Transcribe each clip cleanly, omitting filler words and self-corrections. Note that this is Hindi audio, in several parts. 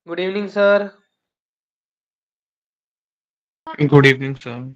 Good evening, sir. Good evening, sir.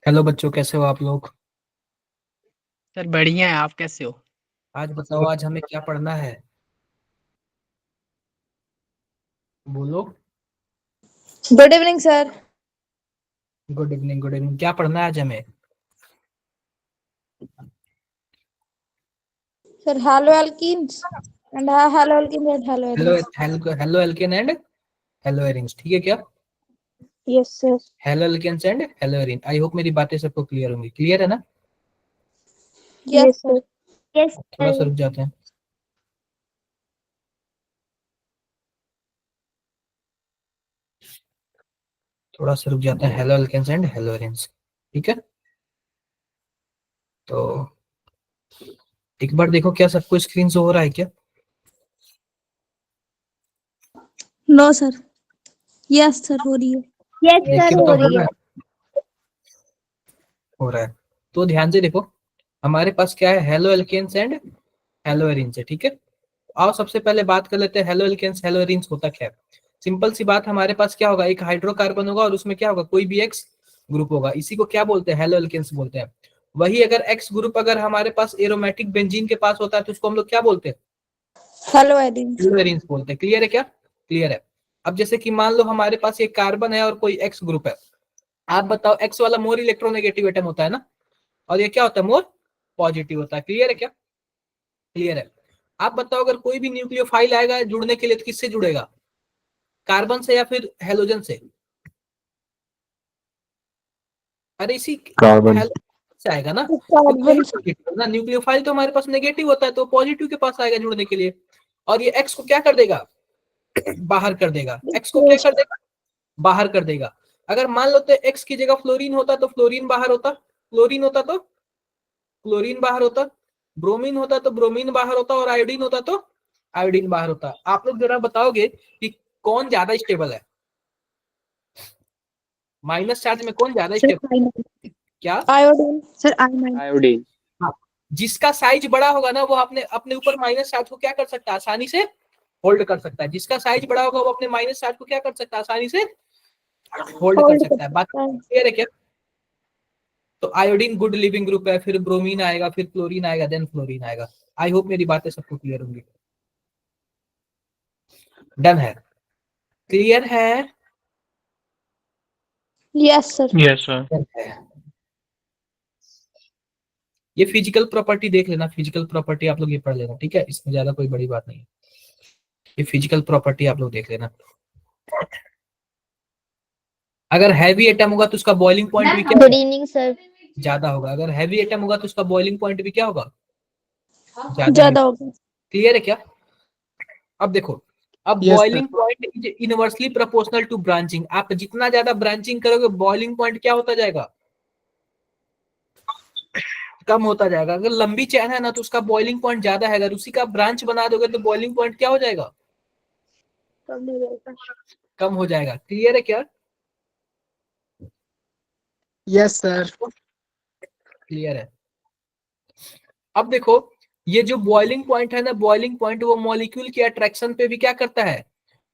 Hello बच्चों, कैसे हो आप लोग। सर बढ़िया है। आप कैसे हो? आज बताओ, आज हमें क्या पढ़ना है। बोलो। Good evening sir. Good evening, good evening. क्या पढ़ना है आज हमें। Sir halo alkanes and halo alkane and halo halo arenes. Halo halo alkane and halo arenes, ठीक है क्या। Yes sir. Halo alkanes and halo arene. I hope मेरी बातें सबको क्लियर होंगी। क्लियर है ना। Yes sir. यस थोड़ा सा सर। रुक जाते हैं। थोड़ा सा रुक जाते हैं। Halo alkanes and halo arenes, ठीक है। तो एक बार देखो, क्या सबको स्क्रीन शो हो रहा है क्या। No sir. यस सर, हो रही है। यस देख के सर, हो बताओ, हो रही रहा है। है। हो रहा है। तो ध्यान से देखो, हमारे पास क्या है, halo alkanes and halo arenes है, ठीक है। आओ सबसे पहले बात कर लेते हैं, हेलो एल्केन्स हेलो एरिन्स होता क्या है। सिंपल सी बात, हमारे पास क्या होगा, एक हाइड्रोकार्बन होगा और उसमें क्या होगा, कोई भी एक्स ग्रुप होगा। इसी को क्या बोलते हैं, हेलो एल्केन्स बोलते हैं। वही अगर एक्स ग्रुप अगर हमारे पास एरोमेटिक बेंजीन के पास होता है तो उसको हम लोग क्या बोलते हैं, हेलो एरिन्स। हेलो एरिन्स बोलते हैं। क्लियर है क्या, क्लियर है। अब जैसे कि मान लो हमारे पास एक कार्बन है और कोई एक्स ग्रुप है। आप बताओ, एक्स वाला मोर इलेक्ट्रोनेगेटिव एटम होता है ना, और ये क्या होता है, मोर पॉजिटिव होता है। क्लियर है क्या, क्लियर है। आप बताओ, अगर कोई भी न्यूक्लियोफाइल आएगा जुड़ने के लिए तो किससे जुड़ेगा, कार्बन से या फिर हेलोजन से। अरे इसी कार्बन। हेलो से आएगा ना, क्योंकि यही कार्बन। पॉजिटिव है ना। न्यूक्लियोफाइल तो हमारे पास नेगेटिव होता है तो पॉजिटिव के पास आएगा जुड़ने के लिए। और ये एक्स को क्या कर देगा, बाहर कर देगा। एक्स को क्या कर देगा, बाहर कर देगा। अगर मान लो तो एक्स की जगह फ्लोरीन होता तो फ्लोरीन बाहर होता, फ्लोरीन होता तो क्लोरीन बाहर होता, ब्रोमीन होता तो ब्रोमीन बाहर होता, और आयोडीन होता तो आयोडीन बाहर होता। आप लोग जरा बताओगे कि कौन ज्यादा स्टेबल है, माइनस चार्ज में कौन ज्यादा सर स्टेबल। आयोडीन। क्या, आयोडीन। Sir iodine. Iodine. हाँ। जिसका साइज बड़ा होगा ना वो अपने अपने ऊपर माइनस चार्ज को क्या कर सकता है, आसानी से होल्ड कर सकता है। जिसका साइज बड़ा होगा वो अपने माइनस चार्ज को क्या कर सकता है, आसानी से होल्ड कर होल्ड कर सकता है। बात सकता है। क्लियर है क्या। तो आयोडीन गुड लिविंग ग्रुप है, फिर ब्रोमीन आएगा, फिर क्लोरीन आएगा, देन फ्लोरीन आएगा। आई होप मेरी बातें सबको क्लियर होंगी। डन है, क्लियर है। Yes sir. Yes sir. Done है। ये फिजिकल प्रॉपर्टी देख लेना, फिजिकल प्रॉपर्टी आप लोग ये पढ़ लेना, ठीक है, इसमें ज्यादा कोई बड़ी बात नहीं है, ये फिजिकल प्रॉपर्टी आप लोग देख लेना। अगर हैवी एटम होगा तो उसका बॉइलिंग पॉइंट भी क्या गुड होगा, इवनिंग सर। ज्यादा होगा। अगर हैवी एटम होगा तो उसका बॉइलिंग पॉइंट भी क्या होगा, ज्यादा ज्यादा होगा। क्लियर है क्या? अब देखो, अब Yes, sir. Boiling point is inversely proportional to branching. आप जितना ज्यादा ब्रांचिंग करोगे बॉइलिंग पॉइंट क्या होता जाएगा, कम होता जाएगा। अगर लंबी चैन है ना तो उसका बॉइलिंग पॉइंट ज्यादा है, अगर उसी का ब्रांच बना दोगे तो बॉइलिंग पॉइंट क्या हो जाएगा, कम हो जाएगा। क्लियर है क्या? Yes, sir. क्लियर है। अब देखो, ये जो बॉइलिंग पॉइंट है ना, बॉइलिंग पॉइंट वो मॉलिक्यूल के अट्रैक्शन पे भी क्या करता है,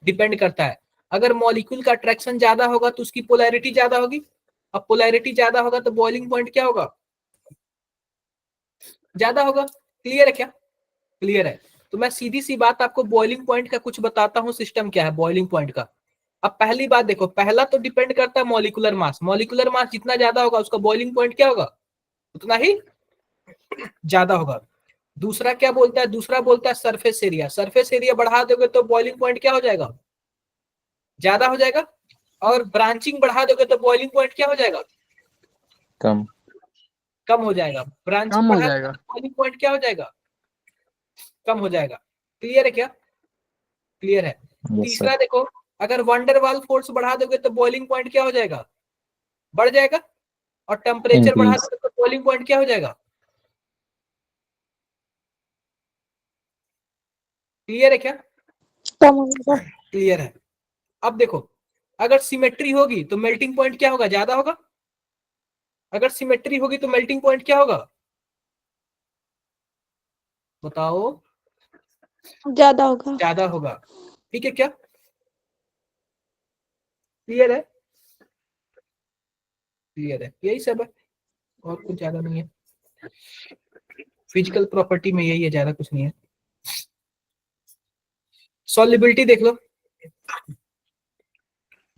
डिपेंड करता है। अगर मॉलिक्यूल का अट्रैक्शन ज्यादा होगा तो उसकी पोलैरिटी ज्यादा होगी, अब पोलैरिटी ज्यादा होगा तो बॉइलिंग पॉइंट क्या होगा, ज्यादा होगा। क्लियर है क्या? क्लियर है। तो मैं सीधी सी बात आपको बॉइलिंग पॉइंट का कुछ बताता हूँ, सिस्टम क्या है बॉइलिंग पॉइंट का। अब पहली बात देखो, पहला तो डिपेंड करता है मॉलिक्यूलर मास, मॉलिक्यूलर मास जितना ज्यादा होगा उसका बॉइलिंग पॉइंट क्या होगा, उतना ही ज्यादा होगा। दूसरा क्या बोलता है, दूसरा बोलता है सरफेस एरिया, सरफेस एरिया बढ़ा दोगे तो बॉइलिंग पॉइंट क्या हो जाएगा, ज्यादा हो जाएगा। और ब्रांचिंग बढ़ा दोगे तो बॉइलिंग पॉइंट क्या हो जाएगा, कम। कम हो जाएगा। ब्रांचिंग कम हो बढ़ा जाएगा। दोगे तो बॉइलिंग पॉइंट क्या हो जाएगा, कम हो जाएगा। क्लियर है क्या? क्लियर है। Yes sir. तीसरा देखो, अगर वंडरवाल फोर्स बढ़ा दोगे तो बॉइलिंग पॉइंट क्या हो जाएगा, बढ़ जाएगा। और टेम्परेचर बढ़ा इंक्रीज। दोगे तो बॉइलिंग पॉइंट क्या हो जाएगा, क्लियर है क्या? कम होगा। क्लियर है। अब देखो, अगर सिमेट्री होगी तो मेल्टिंग पॉइंट क्या होगा, ज्यादा होगा। अगर सिमेट्री होगी तो मेल्टिंग पॉइंट क्या होगा, बताओ, ज्यादा होगा। ज्यादा होगा। ठीक है क्या? क्लियर है? क्लियर है, यही सब है, और कुछ ज्यादा नहीं है। फिजिकल प्रॉपर्टी में यही है, ज्यादा कुछ नहीं है। सॉल्युबिलिटी देख लो,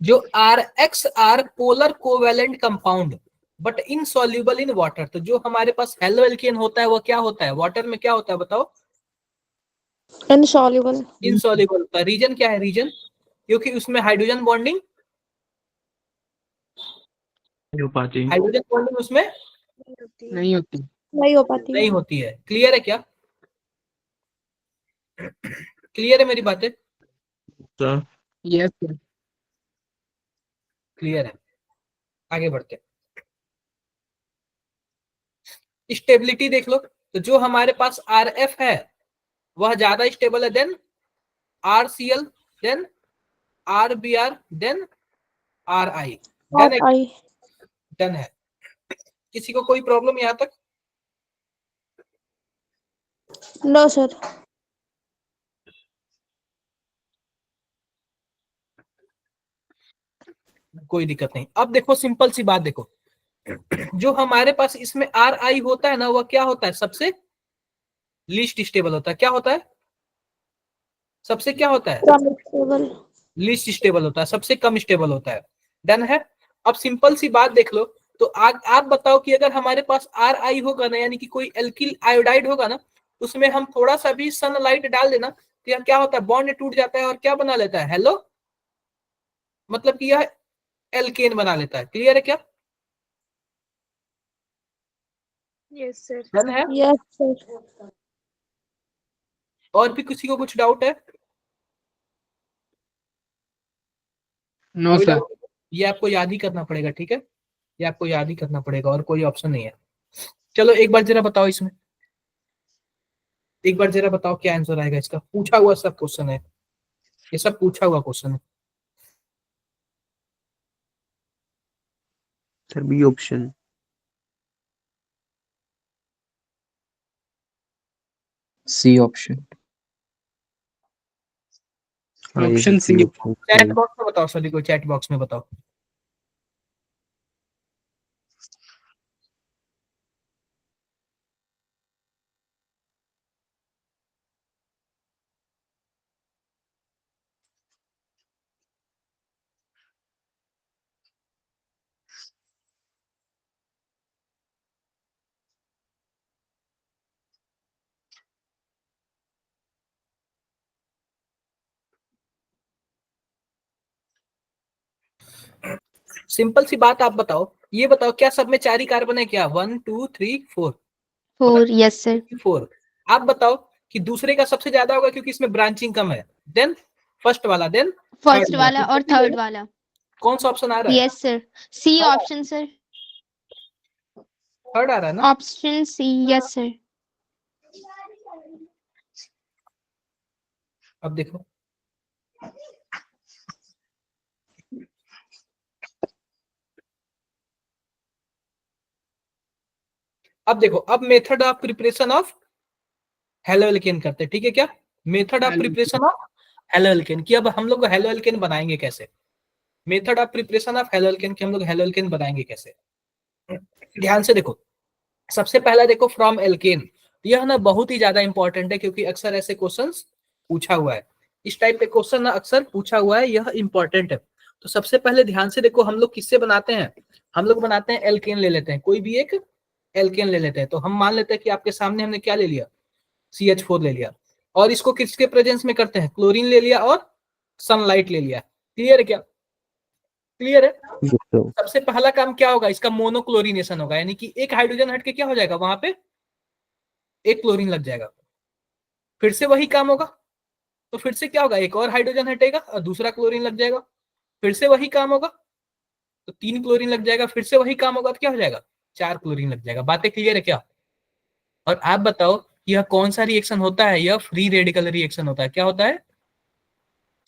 जो R X are polar covalent compound but insoluble in water, तो जो हमारे पास हेलो एल्केन होता है वो क्या होता है, वाटर में क्या होता है बताओ, इनसॉल्युबल। इनसॉल्युबल होता है। रीजन क्या है, रीजन क्योंकि उसमें हाइड्रोजन बॉन्डिंग, नहीं हो पाती। हाइड्रोजन बॉन्डिंग उसमें नहीं होती। नहीं हो पाती नहीं है। होती है। क्लियर है क्या? क्लियर है मेरी बातें? Sir Yes, sir. क्लियर है। आगे बढ़ते हैं। स्टेबिलिटी देख लो, तो जो हमारे पास आर एफ है वह ज्यादा स्टेबल है then R C L, then R B R, then R I. Done और है? आई। डन है। किसी को कोई प्रॉब्लम यहां तक? No sir. कोई दिक्कत नहीं। अब देखो सिंपल सी बात देखो, जो हमारे पास इसमें आर आई होता है ना वह क्या होता है, सबसे लीस्ट स्टेबल होता है। क्या होता है, सबसे क्या होता है, कम्फर्टेबल। लीस्ट स्टेबल होता है, सबसे कम स्टेबल होता है। डन है। अब सिंपल सी बात देख लो, तो आप बताओ कि अगर हमारे पास आर आई होगा ना, यानी कि कोई एल्किल आयोडाइड होगा ना, उसमें हम थोड़ा सा भी सनलाइट डाल देना तो यह क्या होता है, बॉन्ड टूट जाता है और क्या बना लेता है, हेलो, मतलब कि यह एल्केन बना लेता है। क्लियर है क्या? Yes sir. डन है। Yes sir. और भी किसी को कुछ डाउट है? No, कोई sir. डाउट? ये आपको याद ही करना पड़ेगा, ठीक है, ये आपको याद ही करना पड़ेगा, और कोई ऑप्शन नहीं है। चलो एक बार जरा बताओ, इसमें एक बार जरा बताओ क्या आंसर आएगा इसका, पूछा हुआ सब क्वेश्चन है, ये सब पूछा हुआ क्वेश्चन है। Sir B option. C option. हाँ ये Option C C. Option chat सही। बॉक्स में बताओ सभी को, चैट बॉक्स में बताओ। सिंपल सी बात आप बताओ, ये बताओ क्या सब में 4 ही कार्बन है क्या? 1 2 3 4 4 यस सर 4। आप बताओ कि दूसरे का सबसे ज्यादा होगा क्योंकि इसमें ब्रांचिंग कम है, देन फर्स्ट वाला, देन फर्स्ट वाला और थर्ड वाला कौन सा ऑप्शन आ रहा है? Yes sir C option sir third आ रहा है ना? ऑप्शन सी यस सर अब देखो, अब देखो, अब method of preparation of halo alkane करते हैं, ठीक है क्या? Method of preparation of halo alkane की अब हम लोग हेलो एल्केन बनाएंगे कैसे? Method of preparation of halo alkane की हम लोग हेलो एल्केन बनाएंगे कैसे? ध्यान से देखो, सबसे पहला देखो फ्रॉम एल्केन, यह ना बहुत ही ज्यादा इंपॉर्टेंट है क्योंकि अक्सर ऐसे क्वेश्चंस पूछा हुआ है, इस टाइप के क्वेश्चन ना अक्सर पूछा हुआ है, यह इंपॉर्टेंट है। तो सबसे पहले ध्यान से देखो, हम लोग किससे बनाते हैं? हम लोग बनाते हैं एल्केन ले लेते हैं, कोई भी एक एल्केन ले लेते हैं। तो हम मान लेते हैं कि आपके सामने हमने क्या ले लिया? CH4 ले लिया, और इसको किसके प्रेजेंस में करते हैं? क्लोरीन ले लिया और सनलाइट ले लिया। क्लियर है क्या? क्लियर है? Yes, sir. सबसे पहला काम क्या होगा? इसका मोनोक्लोरिनेशन होगा, यानी कि एक हाइड्रोजन हट के क्या हो जाएगा? वहां पे एक क्लोरीन लग जाएगा। फिर से वही काम होगा, तो फिर से क्या होगा? एक और हाइड्रोजन हटेगा और दूसरा क्लोरीन लग जाएगा। फिर से वही काम होगा तो 3 क्लोरीन लग जाएगा। फिर से वही काम होगा तो क्या हो जाएगा? 4 क्लोरीन लग जाएगा। बातें क्लियर है क्या? और आप बताओ यह कौन सा रिएक्शन होता है? यह फ्री रेडिकल रिएक्शन होता है। क्या होता है?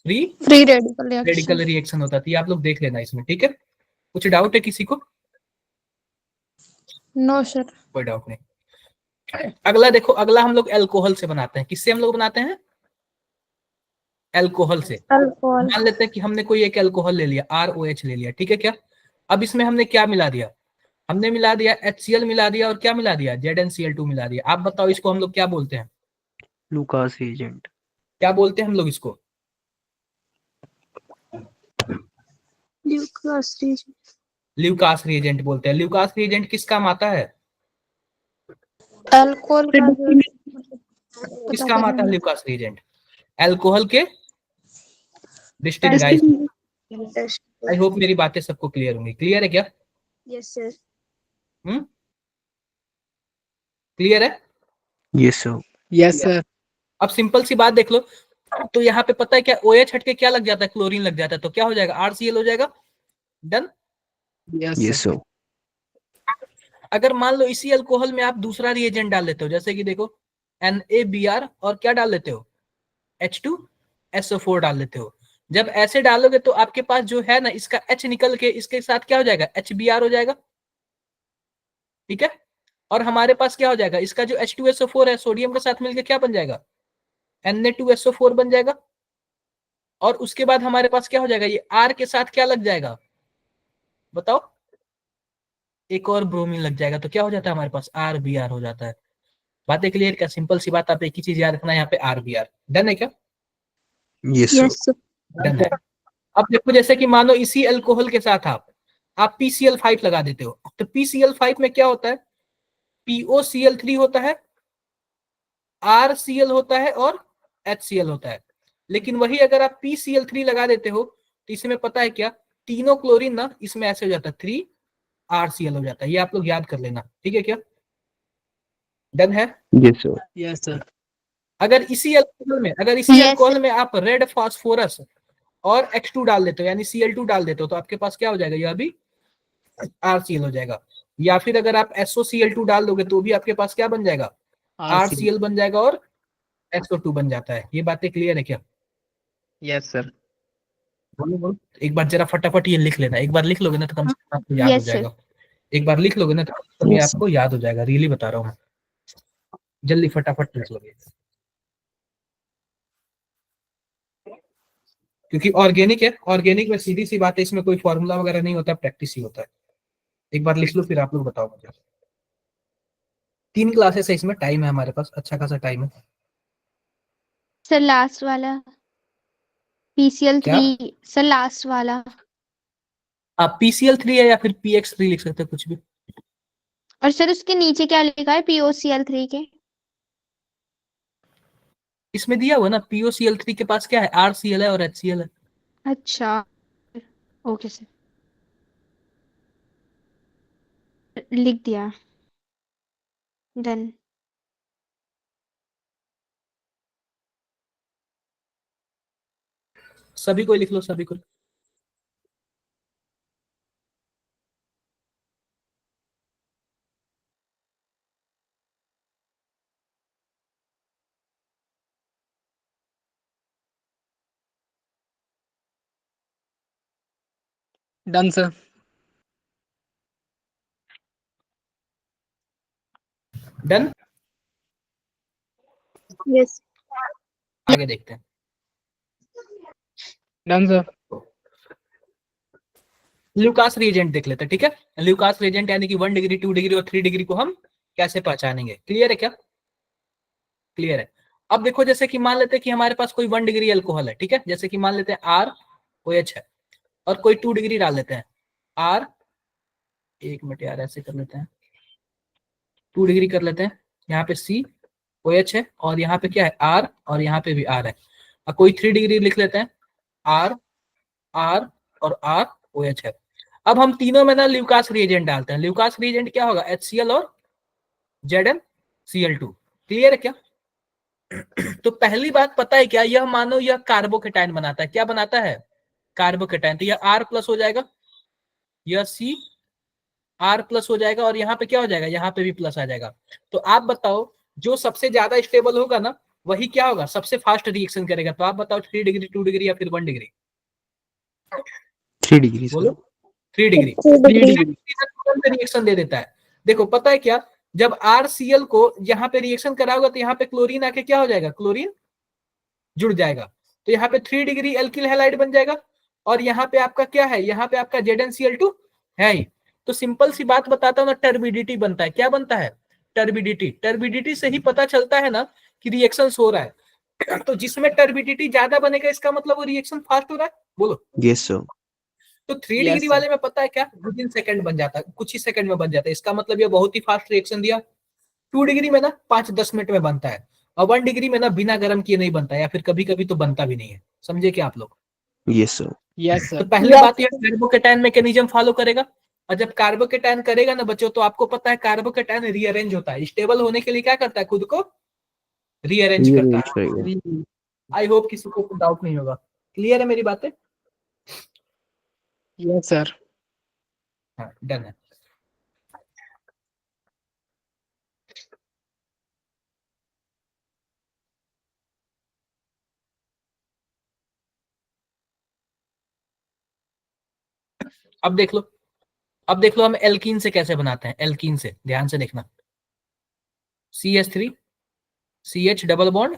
Free free radical reaction. Radical reaction होता है। तो ये आप लोग देख लेना इसमें, ठीक है? कुछ डाउट है किसी को? No sir. कोई डाउट नहीं। अगला देखो, अगला हम लोग अल्कोहल से बनाते हैं। किससे हम लोग बनाते हैं? अल्कोहल से। अल्कोहल। मान लेते हैं कि हमने कोई एक अल्कोहल ले लिया, ROH ले लिया, ठीक है क्या? अब इसमें हमने क्या मिला दिया? हमने मिला दिया HCl मिला दिया, और क्या मिला दिया? ZnCl2 मिला दिया। आप बताओ इसको हम लोग क्या बोलते हैं? Lucas agent. क्या बोलते हैं हम लोग इसको? Lucas reagent. ल्यूकास रिएजेंट बोलते हैं। ल्यूकास रिएजेंट किस काम आता है? अल्कोहल का किस काम आता है ल्यूकास रिएजेंट? अल्कोहल के डिस्टिंगाइज। आई होप मेरी बातें सबको क्लियर होंगी। क्लियर है क्या? Yes sir. क्लियर है? Yes, sir. यस सर अब सिंपल सी बात देख लो, तो यहाँ पे पता है क्या? OH हट के क्या लग जाता है? क्लोरीन लग जाता है। तो क्या हो जाएगा? RCl हो जाएगा। डन। Yes, sir. अगर मान लो इसी अल्कोहल में आप दूसरा रिएजेंट डाल लेते हो, जैसे कि देखो NaBr, और क्या डाल लेते हो? H2SO4 डाल लेते हो। जब ऐसे डालोगे तो आपके पास जो है ना, इसका H निकल के इसके साथ क्या हो जाएगा? HBr हो जाएगा, ठीक है? और हमारे पास क्या हो जाएगा? इसका जो H2SO4 है, सोडियम के साथ मिलकर क्या बन जाएगा? Na2SO4 बन जाएगा। और उसके बाद हमारे पास क्या हो जाएगा? ये R के साथ क्या लग जाएगा? बताओ। एक और ब्रोमीन लग जाएगा। तो क्या हो जाता है हमारे पास? RBr हो जाता है। बातें क्लियर क्या? सिंपल सी बात, आप एक ही चीज याद रखना है यहाँ पे, RBr। डन है क्या? Yes, sir. Yes sir. Done है। अब देखो, जैसे कि मानो इसी अल्कोहल के साथ आप PCl5 लगा देते हो, तो PCl5 में क्या होता है? POCl3 होता है, RCl होता है और HCl होता है। लेकिन वही अगर आप PCl3 लगा देते हो तो इसमें पता है क्या? तीनों क्लोरीन ना इसमें ऐसे हो जाता है, 3RCl हो जाता है। ये आप लोग याद कर लेना, ठीक है क्या? डन है? Yes, sir. यस सर अगर इसी Yes, अल्कोहल sir. में आप रेड फास्फोरस और H2 डाल देते हो, यानी Cl2 डाल देते हो, तो आपके पास क्या हो जाएगा? यह भी RCl हो जाएगा। या फिर अगर आप SOCl2 डाल दोगे तो भी आपके पास क्या बन जाएगा? RCl बन जाएगा और SO2 बन जाता है। ये बातें क्लियर है क्या? यस सर बोलो बोलो। एक बार जरा फटाफट ये लिख लेना। एक बार लिख लोगे ना तो कम से कम आपको याद हो Yes, sir. जाएगा। एक बार लिख लोगे ना तो ये आपको याद हो जाएगा। रियली बता रहा हूँ, जल्दी फटाफट लिख लोगे, क्योंकि ऑर्गेनिक है। ऑर्गेनिक में सीधी सी बात है, इसमें कोई फॉर्मूला वगैरह नहीं होता, प्रैक्टिस ही होता है। एक बार लिख लो, फिर आप लोग बताओ मुझे। 3 क्लासेस है इसमें, टाइम है हमारे पास, अच्छा खासा टाइम है। सर लास्ट वाला PCl3 सर लास्ट वाला। आप PCl3 है या फिर PX3 लिख सकते हो, कुछ भी। और सर उसके नीचे क्या लिखा है POCl3 के? इसमें दिया हुआ ना, POCl3 के पास क्या है? RCl है और HCl है। अच्छा ओके सर। लिख दिया। डन। सभी को लिख लो, सभी को। Done sir. डन। यस। आगे देखते हैं। Done sir. ल्यूकास रिएजेंट देख लेते हैं, ठीक है। ल्यूकास रिएजेंट यानी कि 1 डिग्री, 2 डिग्री और 3 डिग्री को हम कैसे पहचानेंगे, क्लियर है क्या? क्लियर है। अब देखो, जैसे कि मान लेते हैं कि हमारे पास कोई 1 डिग्री अल्कोहल है, ठीक है। जैसे कि मान लेते हैं ROH है, और कोई 2 डिग्री डाल लेते हैं R, एक मिनट यार, ऐसे कर लेते हैं, 2 डिग्री कर लेते हैं। यहाँ पे COH है, और यहाँ पे क्या है R, और यहाँ पे भी R है। और कोई 3 डिग्री लिख लेते हैं, R R और ROH है। अब हम तीनों में ना ल्यूकास रिएजेंट डालते हैं। ल्यूकास रिएजेंट क्या होगा, HCl और ZnCl2, क्लियर है क्या? तो पहली बात पता है क्या, यह मानो यह कार्बोकेटाइन बनाता है। क्या बनाता है? कार्बोकेटाइन। तो यह R प्लस हो जाएगा, यह C R प्लस हो जाएगा, और यहाँ पे क्या हो जाएगा, यहाँ पे भी प्लस आ जाएगा। तो आप बताओ, जो सबसे ज्यादा स्टेबल होगा ना, वही क्या होगा, सबसे फास्ट रिएक्शन करेगा। तो आप बताओ 3 डिग्री, 2 डिग्री या फिर 1 डिग्री? 3 डिग्री बोलो। सर। 3 डिग्री। 3 डिग्री। रिएक्शन दे देता है। देखो पता है क्या, जब RCl को यहाँ पे रिएक्शन कराओगे तो यहाँ पे क्लोरीन आके क्या हो जाएगा, क्लोरीन जुड़ जाएगा। तो यहाँ पे 3 डिग्री एल्किल हैलाइड बन जाएगा, और यहाँ पे आपका क्या है, यहाँ पे आपका ZnCl2 है ही। तो सिंपल सी बात बताता हूँ ना, टर्बिडिटी बनता है। क्या बनता है? टर्बिडिटी। टर्बिडिटी से ही पता चलता है ना कि रिएक्शन हो रहा है। तो जिसमें टर्बिडिटी ज्यादा बनेगा, इसका मतलब वो रिएक्शन फास्ट हो रहा है। बोलो। Yes sir. तो 3 Yes, डिग्री sir. वाले में पता है क्या, विदिन सेकंड बन जाता है, कुछ ही सेकंड में बन जाता है। इसका मतलब ये बहुत ही फास्ट रिएक्शन दिया। 2 डिग्री में ना 5-10 मिनट में बनता है, और 1 डिग्री में ना बिना गर्म किए नहीं बनता है, या फिर कभी कभी तो बनता भी नहीं है। समझे क्या आप लोग? Yes sir. Yes, तो sir. पहले बात ये कार्बोकेटाइन मैकेनिज्म फॉलो करेगा, और जब कार्बोकेटाइन करेगा ना बच्चों, तो आपको पता है कार्बोकेटाइन रीअरेंज होता है। स्टेबल होने के लिए क्या करता है, खुद को रीअरेंज करता रीअरेंज है। करेगा। आई होप किसी को डाउट नहीं होगा। क्लियर है मेरी बातें? Yes, sir. हाँ, डन है। अब देख लो, अब देख लो हम एल्कीन से कैसे बनाते हैं। एल्कीन से ध्यान से देखना, CH3 CH double bond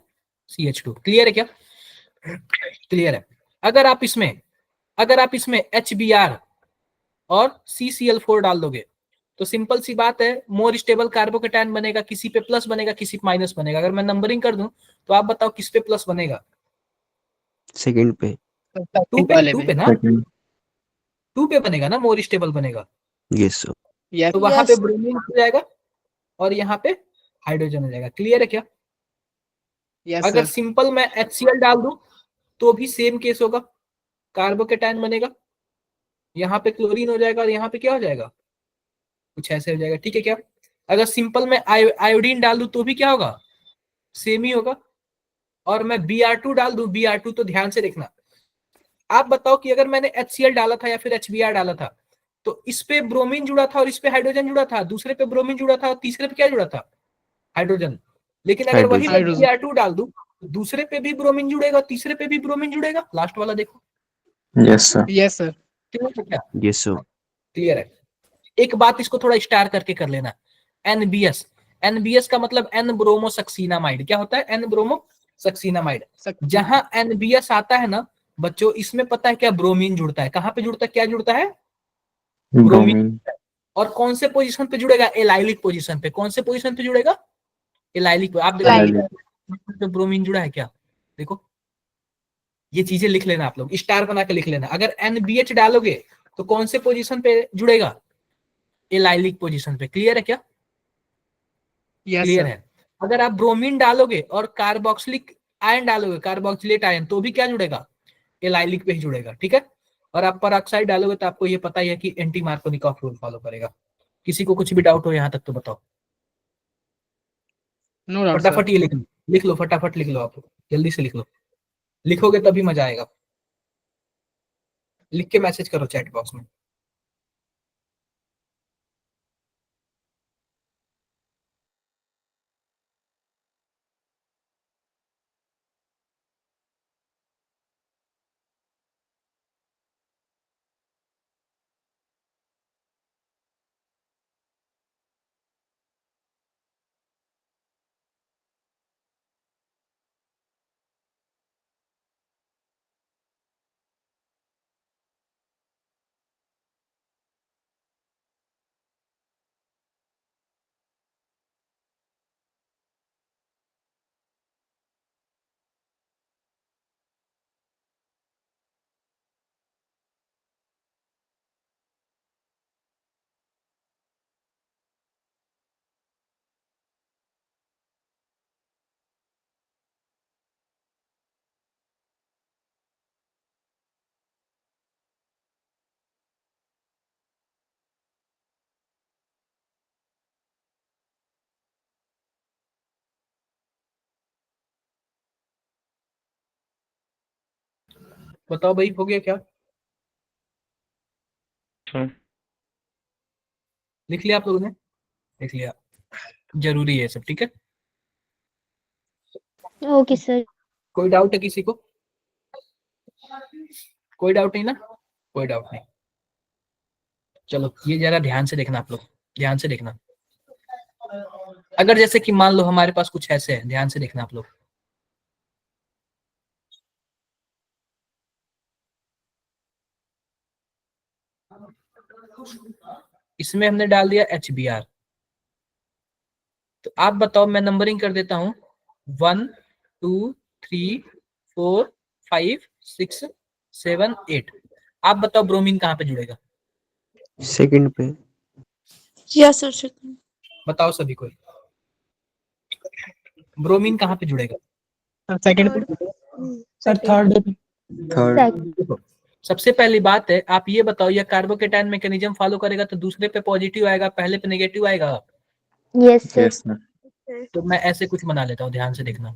CH2, clear है क्या? क्लियर है। अगर आप इसमें HBr और CCl4 डाल दोगे, तो सिंपल सी बात है, मोर स्टेबल कार्बोकेटाइन बनेगा। किसी पे प्लस बनेगा, किसी पे माइनस बनेगा। अगर मैं नंबरिंग कर दूं, तो आप बताओ किस पे प्लस बनेगा? सेकंड पे। 2 पे, वाले 2 में. पे ना, 2 पे बनेगा ना, मोर स्टेबल बनेगा। Yes sir. Yes. तो वहां पे ब्रोमीन हो जाएगा, और यहाँ पे हाइड्रोजन हो जाएगा। क्लियर है क्या? Yes, अगर sir. सिंपल मैं HCl डाल दूं, तो भी सेम केस होगा, कार्बोकेटाइन बनेगा, यहाँ पे क्लोरीन हो जाएगा, और यहाँ पे क्या हो जाएगा, कुछ ऐसे हो जाएगा। ठीक है क्या? अगर सिंपल मैं आयोडीन डाल दूं, तो भी क्या होगा, सेम ही होगा। और मैं Br2 डाल दूं, Br2, तो ध्यान से देखना, आप बताओ कि अगर मैंने HCl डाला था या फिर HBr डाला था, तो इस पे ब्रोमीन जुड़ा था और इस पे हाइड्रोजन जुड़ा था, दूसरे पे ब्रोमीन जुड़ा था और तीसरे पे क्या जुड़ा था, हाइड्रोजन। लेकिन अगर वही मैं हाइड्रोजन. Br2 डाल दूं, तो दूसरे पे भी ब्रोमीन जुड़ेगा, तीसरे पे भी ब्रोमीन जुड़ेगा। लास्ट वाला देखो, Yes, sir. Yes, sir. Clear है क्या? Yes sir. क्लियर है। एक बात इसको थोड़ा स्टार करके कर लेना, NBS। NBS का मतलब एन ब्रोमोसक्सीनामाइड। क्या होता है? एन ब्रोमोसक्सीनामाइड। जहां NBS आता है ना बच्चों, इसमें पता है क्या, ब्रोमीन जुड़ता है। कहां पे जुड़ता है, क्या जुड़ता है, Bromine. और कौन से पोजीशन पे जुड़ेगा, एलाइलिक पोजीशन पे। कौन से पोजीशन पे जुड़ेगा, एलाइलिक पे। आप देखो Allylic. तो ब्रोमीन जुड़ा है क्या, देखो। ये चीजें लिख लेना, आप लोग स्टार बना के लिख लेना। अगर NBH डालोगे, तो कौन से पोजीशन पे जुड़ेगा, एलाइलिक पोजीशन पे। क्लियर है क्या? Yes, clear sir. है। अगर आप ब्रोमीन डालोगे और कार्बोक्सिलिक आयन डालोगे, कार्बोक्सिलेट आयन, तो भी क्या जुड़ेगा, एलाइलिक पे ही जुड़ेगा। ठीक है। और आप पर ऑक्साइड डालोगे, तो आपको ये पता ही है कि एंटी मार्कोनिकॉफ रूल फॉलो करेगा। किसी को कुछ भी डाउट हो यहाँ तक तो बताओ। नो डाउट फटाफट सर। ये लिख लो फटाफट लिख लो, आप जल्दी से लिख लो, लिखोगे तभी मजा आएगा। लिख के मैसेज करो चैट बॉक्स में। बताओ भाई, हो गया क्या? सर लिख लिया आप लोगों ने? लिख लिया, जरूरी है सब, ठीक है। Okay sir. कोई डाउट है किसी को? कोई डाउट नहीं ना? कोई डाउट नहीं। चलो ये जरा ध्यान से देखना आप लोग, ध्यान से देखना। अगर जैसे कि मान लो हमारे पास कुछ ऐसे है, ध्यान से देखना आप लोग। इसमें हमने डाल दिया HBr। तो आप बताओ, मैं नंबरिंग कर देता हूं, 1 2 3 4 5 6 7 8। आप बताओ ब्रोमीन कहाँ पे जुड़ेगा? सेकंड पे। Yes sir second. बताओ सभी कोई, ब्रोमीन कहाँ पे जुड़ेगा? सर सेकंड पे। सर थर्ड पे। थर्ड। देखो, सबसे पहली बात है, आप ये बताओ, यह कार्बोकेटायन मैकेनिज्म फॉलो करेगा तो दूसरे पे पॉजिटिव आएगा, पहले पे नेगेटिव आएगा। Yes sir. Yes sir. तो मैं ऐसे कुछ बना लेता हूँ, ध्यान से देखना।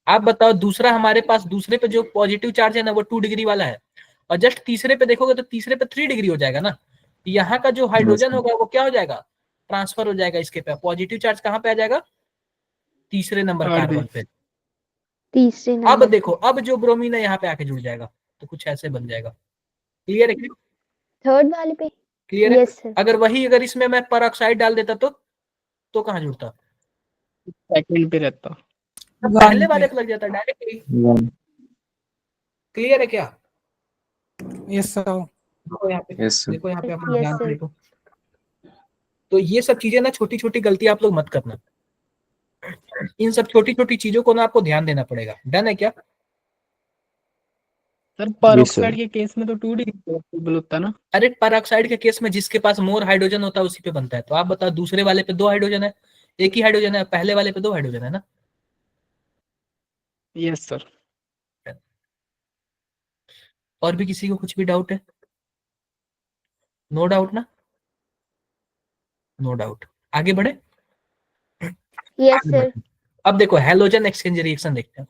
आप बताओ, दूसरा हमारे पास दूसरे पे जो पॉजिटिव चार्ज है ना, वो 2 डिग्री वाला है, और जस्ट तीसरे पे देखोगे तो तीसरे पे 3 डिग्री हो जाएगा ना। यहाँ का जो हाइड्रोजन sir. होगा वो क्या हो जाएगा? ट्रांसफर हो जाएगा इसके पे। पॉजिटिव चार्ज कहाँ पे आ जाएगा? तीसरे नंबर Third कार्बन पे। तीसरे अब नंबर। देखो, अब जो ब्रोमीन है यहाँ पे आके जुड़ जाएगा, तो कुछ ऐसे बन जाएगा। क्लियर है? थर्ड वाले पे। क्लियर है? Yes sir. अगर इसमें मैं परऑक्साइड डाल देता तो कहाँ जुड़ता? सेकंड पे रहता। तब पहले वाले पे लग जाता डायरेक्टली। One. क्लियर है क्या? Yes sir. देखो यहाँ पे, Yes sir. देखो यहाँ पे, अपना Yes, ध्यान से sir. देखो। तो ये सब चीजें ना, छोटी छोटी गलती आप लोग मत करना। इन सब छोटी छोटी चीजों को ना आपको ध्यान देना पड़ेगा। डन है क्या? Sir Yes, peroxide sir. के केस में तो 2 डिग्री पॉसिबल होता है ना। अरे परऑक्साइड के केस में जिसके पास मोर हाइड्रोजन होता है उसी पे बनता है। तो आप बताओ, दूसरे वाले पे 2 हाइड्रोजन है, एक ही हाइड्रोजन है, पहले वाले पे 2 हाइड्रोजन है ना। Yes sir. और भी किसी को कुछ भी डाउट है? नो डाउट ना? No doubt. आगे बढ़े? यस आगे सर। बढ़े। अब देखो, हैलोजन एक्सचेंज रिएक्शन देखते हैं।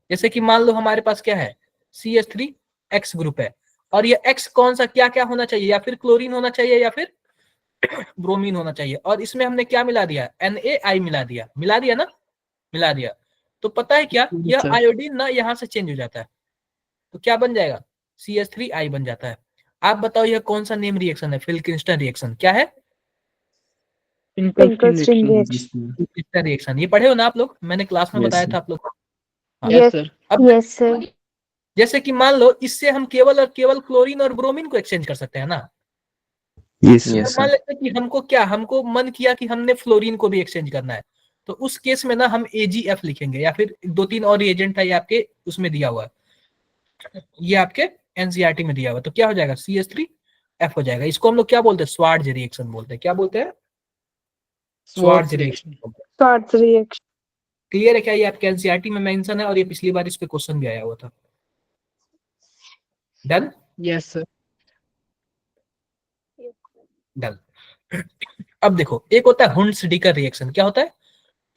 जैसे कि मान लो हमारे पास क्या है, CH3 X ग्रुप है, और ये X कौन सा, क्या क्या होना चाहिए? या फिर क्लोरीन होना चाहिए या फिर ब्रोमीन होना चाहिए। और इसमें हमने क्या मिला दिया? NaI मिला दिया ना, मिला दिया। तो पता है क्या, यह सर आयोडीन ना यहाँ से चेंज हो जाता है, तो क्या बन जाएगा? CH3I बन जाता है। आप बताओ, यह कौन सा नेम रिएक्शन है? Finkelstein reaction. क्या है? Finkelstein Finkelstein reaction. ये पढ़े हो ना आप लोग? मैंने क्लास में Yes, बताया sir. था आप लोग को। हाँ। Yes sir. अब यस सर। जैसे कि मान लो, इससे हम केवल और केवल क्लोरीन और ब्रोमीन को एक्सचेंज कर सकते हैं ना। Yes, sir. Yes अब मान sir. लेते हैं कि हमको मन किया कि हमने फ्लोरीन को भी एक्सचेंज करना है, तो उस केस में ना हम AgF लिखेंगे, या फिर 2-3 और एजेंट है, ये आपके उसमें दिया हुआ है, ये आपके NCERT में दिया हुआ है। तो क्या हो जाएगा? CH3F हो जाएगा। इसको हम लोग क्या बोलते हैं? स्वार्ज रिएक्शन बोलते हैं। क्या बोलते हैं? स्वार्ज रिएक्शन। Short reaction. क्लियर है क्या? ये आपके NCERT में मेंशन है, और ये पिछली बार इस पे क्वेश्चन भी आया हुआ था। डन? Yes sir. डन। अब देखो एक होता है हुंस डिकर रिएक्शन। क्या होता है?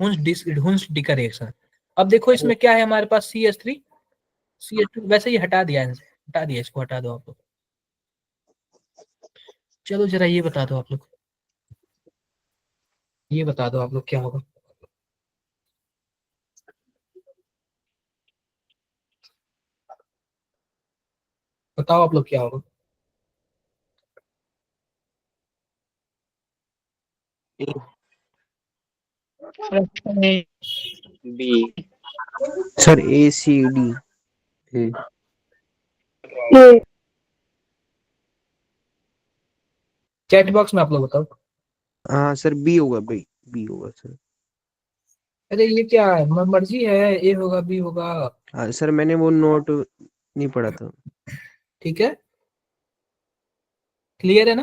Hunsdiecker reaction. अब देखो इसमें क्या है हमारे पास CH3 CH2। वैसे ये हटा दिया है, हटा दिया, इसको हटा दो आप लोग। चलो जरा ये बता दो आप लोग, ये बता दो आप लोग क्या होगा। बताओ आप लोग क्या होगा। B sir ACD। A chat box में आप लोग बताओ। हाँ सर बी होगा, बी होगा सर। अरे ये क्या है, मर्जी है, ए होगा बी होगा। हाँ सर मैंने वो नोट नहीं पढ़ा था। ठीक है, क्लियर है ना?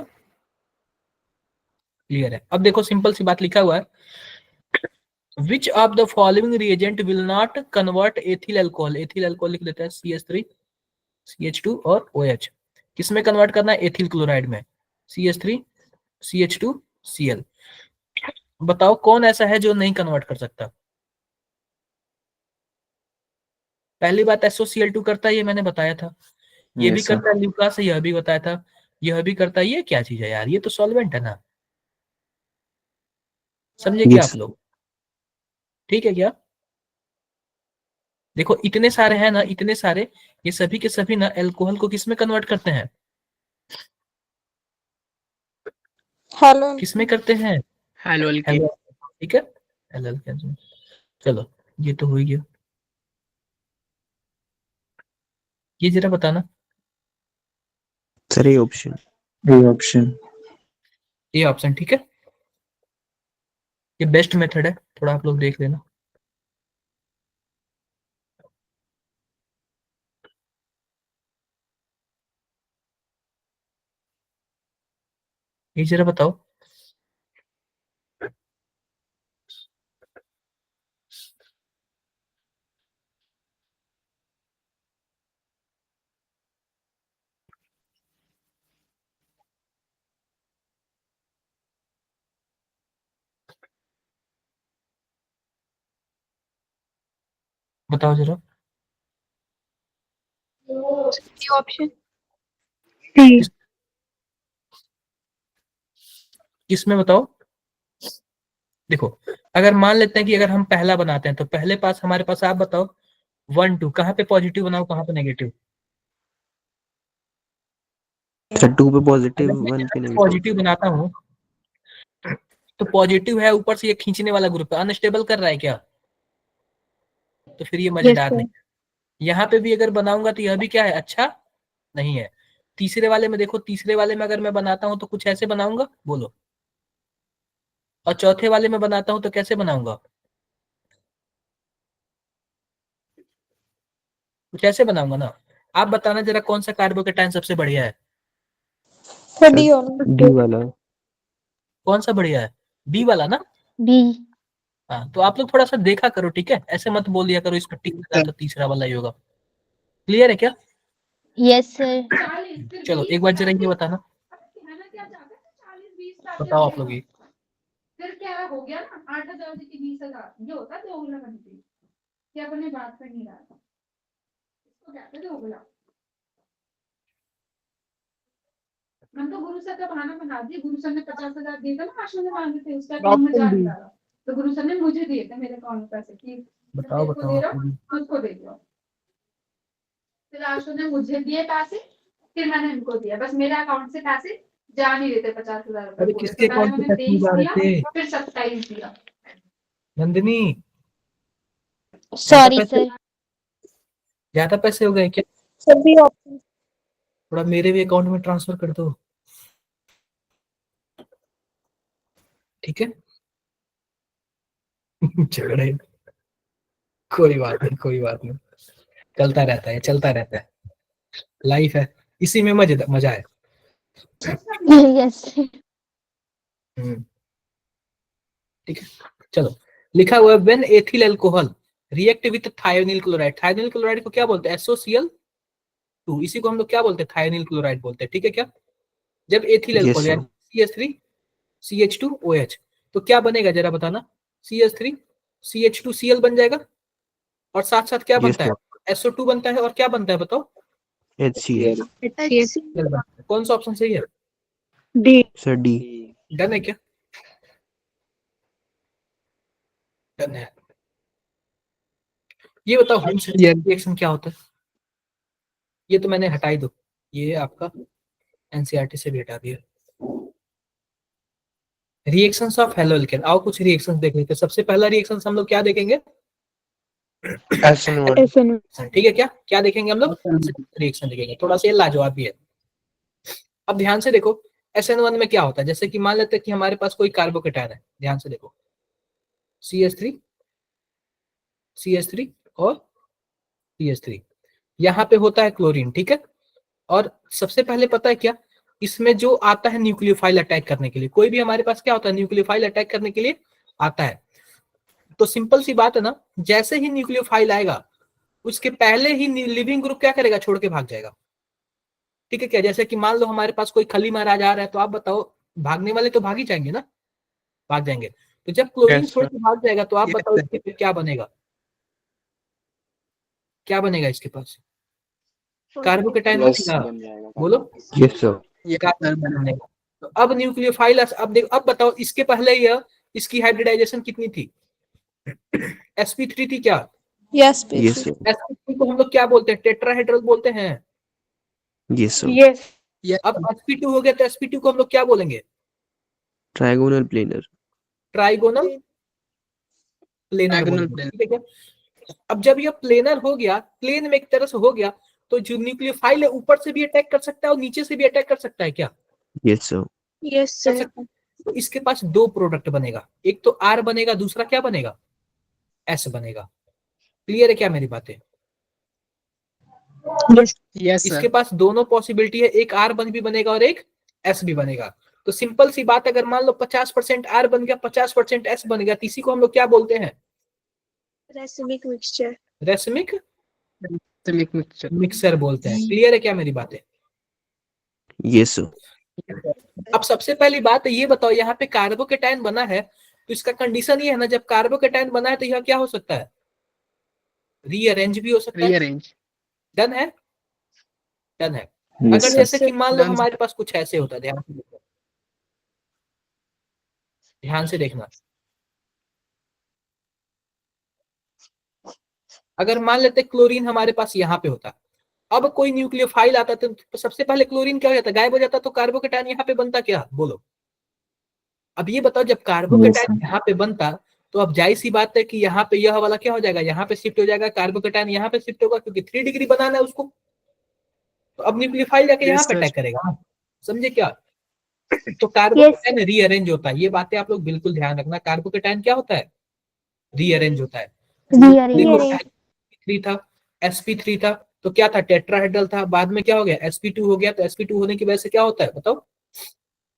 क्लियर है। अब देखो सिंपल सी बात लिखा हुआ है, which of the following reagent will not convert ethyl alcohol. Ethyl alcohol लिख देते हैं CH3 CH2 और OH। किसमें कन्वर्ट करना है? एथिल क्लोराइड में, CH3 CH2 Cl। बताओ कौन ऐसा है जो नहीं कन्वर्ट कर सकता? पहली बात SOCl2 करता है, ये मैंने बताया था। ये भी यस सर करता है ल्यूकास, यह भी बताया था। यह भी करता है। ये क्या चीज है यार, ये तो सॉल्वेंट है ना। समझे क्या आप यस लोग? ठीक है क्या? देखो इतने सारे हैं ना, इतने सारे, ये सभी के सभी ना अल्कोहल को किसमें कन्वर्ट करते हैं? हेलो किसमें करते हैं? Halo alkane. हेलो। ठीक है, हेलो। चलो ये तो हो ही गया। ये जरा बताना। सर ये ऑप्शन। ए ऑप्शन ये ऑप्शन ठीक है, ये बेस्ट मेथड है, थोड़ा आप लोग देख लेना। ये जरा बताओ। बताओ जरा। ऑप्शन किस, किसमें बताओ। देखो अगर मान लेते हैं कि अगर हम पहला बनाते हैं तो पहले पास हमारे पास, आप बताओ 1 2 कहाँ पे पॉजिटिव बनाओ, कहाँ पे नेगेटिव? सर 2 पे अगर पॉजिटिव, मैं 1 पे नेगेटिव। पॉजिटिव बनाता हूँ तो पॉजिटिव है, ऊपर से ये खींचने वाला ग्रुप है, अनस्टेबल कर रहा है क्या? तो फिर ये यस मजेदार सर। नहीं। यहाँ पे भी अगर बनाऊंगा तो यह भी क्या है, अच्छा नहीं है। तीसरे वाले में देखो, तीसरे वाले में अगर मैं बनाता हूँ तो कुछ ऐसे बनाऊंगा, बोलो। और चौथे वाले में बनाता हूँ तो कैसे बनाऊंगा? कुछ ऐसे बनाऊंगा ना। आप बताना जरा कौन सा कार्बोकेटाइन सबसे बढ़िया है? डी होना। डी वाला। कौन सा बढ़िया है? बी वाला ना। बी। हाँ तो आप लोग थोड़ा सा देखा करो, ठीक है? ऐसे मत बोल दिया करो इसका टिक लगा तो तीसरा वाला ही होगा। क्लियर है क्या? Yes sir. चलो एक बार जरा ये बताना। बताओ आप लोग ये। फिर क्या हो गया ना, 8,000 की 20,000 ये होता है दोगुना बनती। क्या अपने बात कर नहीं रहा था, इसको कहते थे दोगुना। मैं तो गुरु सर का बहाना बना दिया, गुरु सर ने 50,000 दिए थे ना, आशु ने मांगे थे, उसका टाइम मजा नहीं रहा। तो गुरु सर ने मुझे दिए थे मेरे अकाउंट में पैसे कि बताओ तेरे को बताओ दे आप रहा लोग हूँ, ये। उसको दे दो। फिर आशु ने मुझे दिए पैसे, फिर मैंने इनको दिया, बस मेरे अकाउंट से पैसे जा नहीं रहे थे 50,000 रुपए अरे पूरे। किसके तो पहले अकाउंट पे मैंने पैसे नहीं 23 जा रहे दिया, थे? फिर 27 दिया। नंदिनी, ज्यादा सॉरी पैसे, सर। ज्यादा पैसे हो गए क्या? सभी ऑप्शन। थोड़ा मेरे भी अकाउंट में ट्रांसफर कर दो, ठीक है? झगड़े, कोई बात नहीं, कोई बात नहीं, चलता रहता है, चलता रहता है, लाइफ है, इसी में मजा मजा है। यस। हम्म, ठीक है। चलो लिखा हुआ है when ethyl alcohol react with thionyl chloride. Thionyl chloride को क्या बोलते हैं? SOCl2। इसी को हम लोग क्या बोलते हैं? थायोनिल क्लोराइड बोलते हैं, ठीक है क्या? जब एथिल यस अल्कोहल सर। यानी CH3 CH2OH, तो क्या बनेगा जरा बताना? CH3 CH2Cl बन जाएगा, और साथ साथ क्या Yes, बनता है? SO2 बनता है, और क्या बनता है बताओ? HCl. Cl बनता है। कौन सा ऑप्शन सही है? Sir D. डन है क्या? डन है। ये बताओ रिएक्शन क्या होता है? ये तो मैंने हटाई दो, ये आपका एनसीईआरटी से भी हटा दिया। रिएक्शंस ऑफ हेलोल्केन, आओ कुछ रिएक्शंस देख लेते हैं। सबसे पहला रिएक्शन हम लोग क्या देखेंगे? SN1. ठीक है, क्या क्या देखेंगे हम लोग? रिएक्शन देखेंगे, थोड़ा सा लाजवाब भी है। अब ध्यान से देखो, SN1 में क्या होता है? जैसे कि मान लेते हैं कि हमारे पास कोई कार्बोकेटायन है, ध्यान से देखो, CH3 और CH3, यहाँ पे होता है क्लोरीन, ठीक है। और सबसे पहले पता है क्या, इसमें जो आता है न्यूक्लियोफाइल अटैक करने के लिए, कोई भी हमारे पास क्या होता है? न्यूक्लियोफाइल अटैक करने के लिए आता है। तो सिंपल सी बात है ना, जैसे ही न्यूक्लियोफाइल आएगा उसके पहले ही लिविंग ग्रुप क्या करेगा? छोड़ के भाग जाएगा, ठीक है क्या? जैसे कि मान लो हमारे पास कोई खली महाराज आ रहा है, तो आप बताओ, भागने वाले तो भाग ही जाएंगे ना, भाग जाएंगे। तो जब क्लोरीन छोड़ के भाग जाएगा तो आप बताओ इसके फिर क्या बनेगा? क्या बनेगा इसके पास? कार्बोकेटायन बनेगा, बोलो। Yes, sir. कार्बोकेटायन बनेगा। तो अब न्यूक्लियोफाइल, अब देखो, अब बताओ इसके पहले यह इसकी हाइब्रिडाइजेशन कितनी थी? sp3 थी क्या? Yes, Yes, P3. sir. sp3 को हम लोग क्या बोलते हैं? टेट्राहेड्रल बोलते हैं। Yes, sir. अब sp2 हो गया, तो sp2 को हम लोग क्या बोलेंगे? Trigonal planar. ट्राइगोनल प्लेनर बोलेंगे, ठीक है क्या? अब जब ये प्लेनर हो गया, प्लेन में एक तरह से हो गया, तो जो न्यूक्लियोफाइल है ऊपर से भी अटैक कर सकता है और नीचे से भी अटैक कर सकता है क्या? Yes, sir. Yes, कर sir. सकता है। तो इसके पास दो प्रोडक्ट बनेगा, एक तो R बनेगा, दूसरा क्या बनेगा? S बनेगा। क्लियर है क्या मेरी बातें? इसके पास दोनों पॉसिबिलिटी है, एक R भी बनेगा और एक S भी बनेगा। तो सिंपल सी बात, अगर मान लो 50% R बन गया, 50% S बन गया, तो इसी को हम लोग क्या बोलते हैं? Racemic mixture. रेसमिक मिक्सर बोलते हैं। क्लियर है क्या मेरी बातें? Yes, sir. अब सबसे पहली बात ये बताओ, यहाँ पे कार्बोकेटायन बना है, तो इसका कंडीशन ये है ना, जब कार्बोकेटायन बना है तो यह क्या हो सकता है? रीअरेंज भी हो सकता है। डन है, डन है। Yes, अगर sir. जैसे कि मान लो हमारे पास कुछ ऐसे होता है, ध्यान से देखो, ध्यान से देखना। अगर मान लेते क्लोरीन हमारे पास यहाँ पे होता, अब कोई न्यूक्लियोफाइल आता तो सबसे पहले क्लोरीन क्या हो जाता? गायब हो जाता। तो कार्बोकेटायन यहाँ पे बनता क्या? बोलो। अब ये बताओ, जब कार्बोकेटायन यहाँ पे बनता, तो अब जाहिर सी बात है कि यहाँ पे यह वाला क्या हो जाएगा? यहाँ पे शिफ्ट हो जाएगा, कार्बोकेटायन यहाँ पे शिफ्ट होगा, क्योंकि 3 डिग्री बनाना है उसको। तो अब न्यूक्लियोफाइल जाके यहाँ पे अटैक करेगा, समझे क्या? तो कार्बोकेटायन रीअरेंज होता है। ये बातें आप लोग बिल्कुल ध्यान रखना। कार्बोकेटायन क्या होता है? रीअरेंज होता है। देखो, sp3 था, sp3 था, तो क्या था? टेट्राहेड्रल था। बाद में क्या हो गया? sp2 हो गया। तो sp2 होने की वजह से क्या होता है बताओ?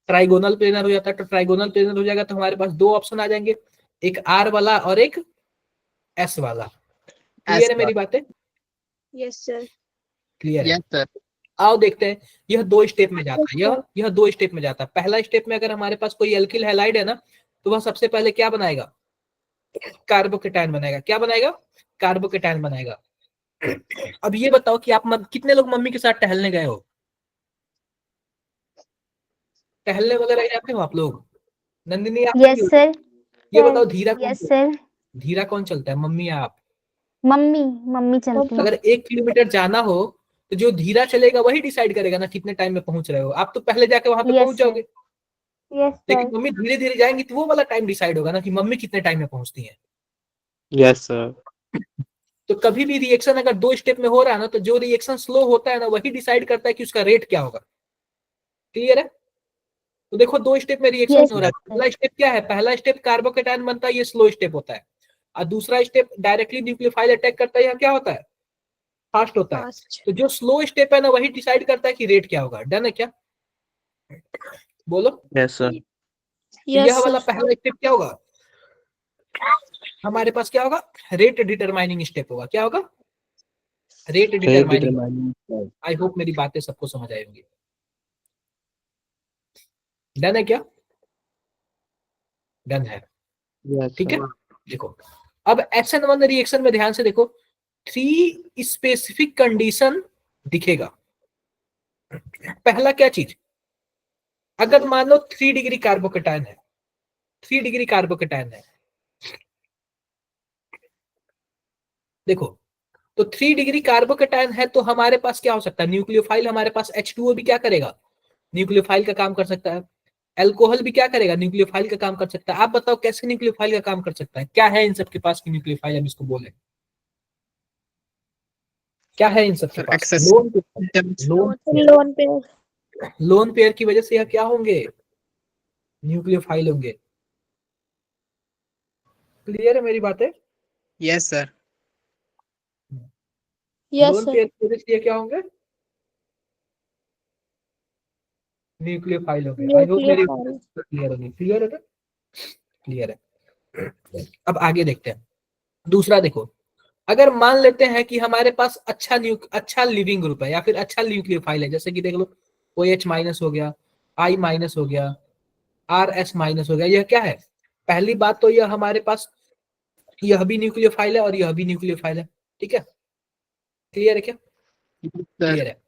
ट्राइगोनल प्लेनर हो जाता है। तो ट्राइगोनल प्लेनर हो जाएगा तो हमारे पास दो ऑप्शन आ जाएंगे, एक R वाला और एक S वाला। क्लियर है मेरी बातें? Yes, sir. क्लियर है। आओ देखते हैं, यह दो स्टेप में जाता है। यह दो स्टेप में जाता है। पहला स्टेप में अगर हमारे पास कोई एल्किल हैलाइड है ना, तो वह सबसे पहले क्या बनाएगा? कार्बोकेटायन बनाएगा। क्या बनाएगा? कार्बोकेटायन बनाएगा। अब ये बताओ कि आप कितने लोग मम्मी के साथ टहलने गए हो? टहलने वगैरह जाते हो आप लोग? नंदिनी आप यस सर। ये बताओ, धीरा कौन यस सर। धीरा कौन चलता है, मम्मी या आप? मम्मी चलती है। अगर 1 किलोमीटर जाना हो तो जो धीरा चलेगा वही डिसाइड करेगा ना कितने टाइम में पहुंच रहे हो। आप तो पहले जाके वहां पे Yes, पहुंच जाओगे, यस लेकिन सर। मम्मी धीरे धीरे जाएंगी तो वो वाला टाइम डिसाइड होगा ना कि मम्मी कितने टाइम में पहुंचती है। Yes, sir. तो कभी भी रिएक्शन अगर 2 स्टेप में हो रहा है ना, तो जो रिएक्शन स्लो होता है ना वही डिसाइड करता है कि उसका रेट क्या होगा। क्लियर है? तो देखो 2 स्टेप में रिएक्शन Yes, हो रहा है। पहला स्टेप क्या है? पहला स्टेप कार्बोकेटायन बनता है, ये स्लो स्टेप होता है। और दूसरा स्टेप डायरेक्टली न्यूक्लियोफाइल अटैक करता है, यह क्या होता है? फास्ट होता है। Fast. तो जो स्लो स्टेप है ना वही डिसाइड करता है कि रेट क्या होगा। डन है क्या? बोलो। Yes, sir. Yes, यह वाला sir. पहला स्टेप क्या होगा हमारे पास? क्या होगा? रेट डिटरमाइनिंग स्टेप होगा। क्या होगा? Rate determining. आई होप मेरी बातें सबको समझ आई होंगी। डन है क्या? डन है, Yes, ठीक है। sir. देखो अब SN1 रिएक्शन में ध्यान से देखो, 3 स्पेसिफिक कंडीशन दिखेगा। पहला क्या चीज, अगर मान लो 3 डिग्री कार्बोकेटायन है, 3 डिग्री कार्बोकेटायन है, देखो तो 3 डिग्री कार्बोकेटायन है तो हमारे पास क्या हो सकता है, न्यूक्लियोफाइल हमारे पास H2O भी क्या करेगा, न्यूक्लियोफाइल का काम कर सकता है। अल्कोहल भी क्या करेगा, न्यूक्लियोफाइल का काम कर सकता है। आप बताओ कैसे न्यूक्लियोफाइल का काम कर सकता है, क्या है इन सबके पास की न्यूक्लियोफाइल, हम इसको बोले क्या है इन सबके Sir, पास? access. Lone pair. Lone pair की वजह से यह क्या होंगे, न्यूक्लियोफाइल होंगे। क्लियर है मेरी बातें? Yes, sir. Yes loan sir. Pair की वजह से ये क्या होंगे, न्यूक्लियोफाइल होंगे। आई होप मेरी न्यूक्लियोफाइल। क्लियर होगी। क्लियर है? क्लियर है। अब आगे देखते हैं। दूसरा देखो, अगर मान लेते हैं कि हमारे पास अच्छा लिविंग ग्रुप है या फिर अच्छा न्यूक्लियोफाइल है, जैसे कि देख लो OH माइनस हो गया, I माइनस हो गया, RS माइनस हो गया, यह क्या है? पहली बात तो यह हमारे पास यह भी न्यूक्लियोफाइल है और यह भी न्यूक्लियोफाइल है, ठीक है। क्लियर है क्या? Sir. क्लियर है।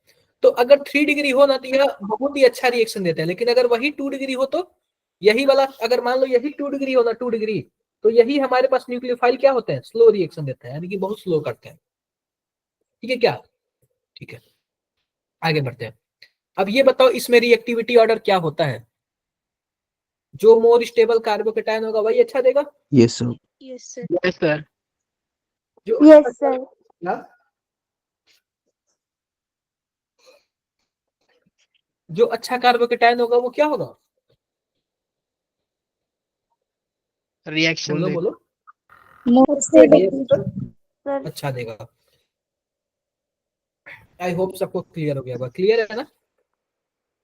तो अगर 3 डिग्री हो ना तो यह बहुत ही अच्छा रिएक्शन देता है, लेकिन अगर वही 2 डिग्री हो तो यही वाला, अगर मान लो यही 2 डिग्री हो ना, 2 डिग्री, तो यही हमारे पास न्यूक्लियोफाइल क्या होते हैं, स्लो रिएक्शन देते हैं, यानी कि बहुत स्लो करते हैं, ठीक है क्या? ठीक है, आगे बढ़ते हैं। अब ये बताओ इसमें रिएक्टिविटी ऑर्डर क्या होता है, जो मोर स्टेबल कार्बोकेटायन होगा वही अच्छा देगा। Yes, sir. Yes sir. Yes, sir. जो यस सर। जो अच्छा कार्बोकेटायन होगा वो क्या होगा, Reaction. बोलो date. बोलो। मोर रिएक्शन अच्छा देगा। आई होप सबको क्लियर हो गया होगा। क्लियर है ना?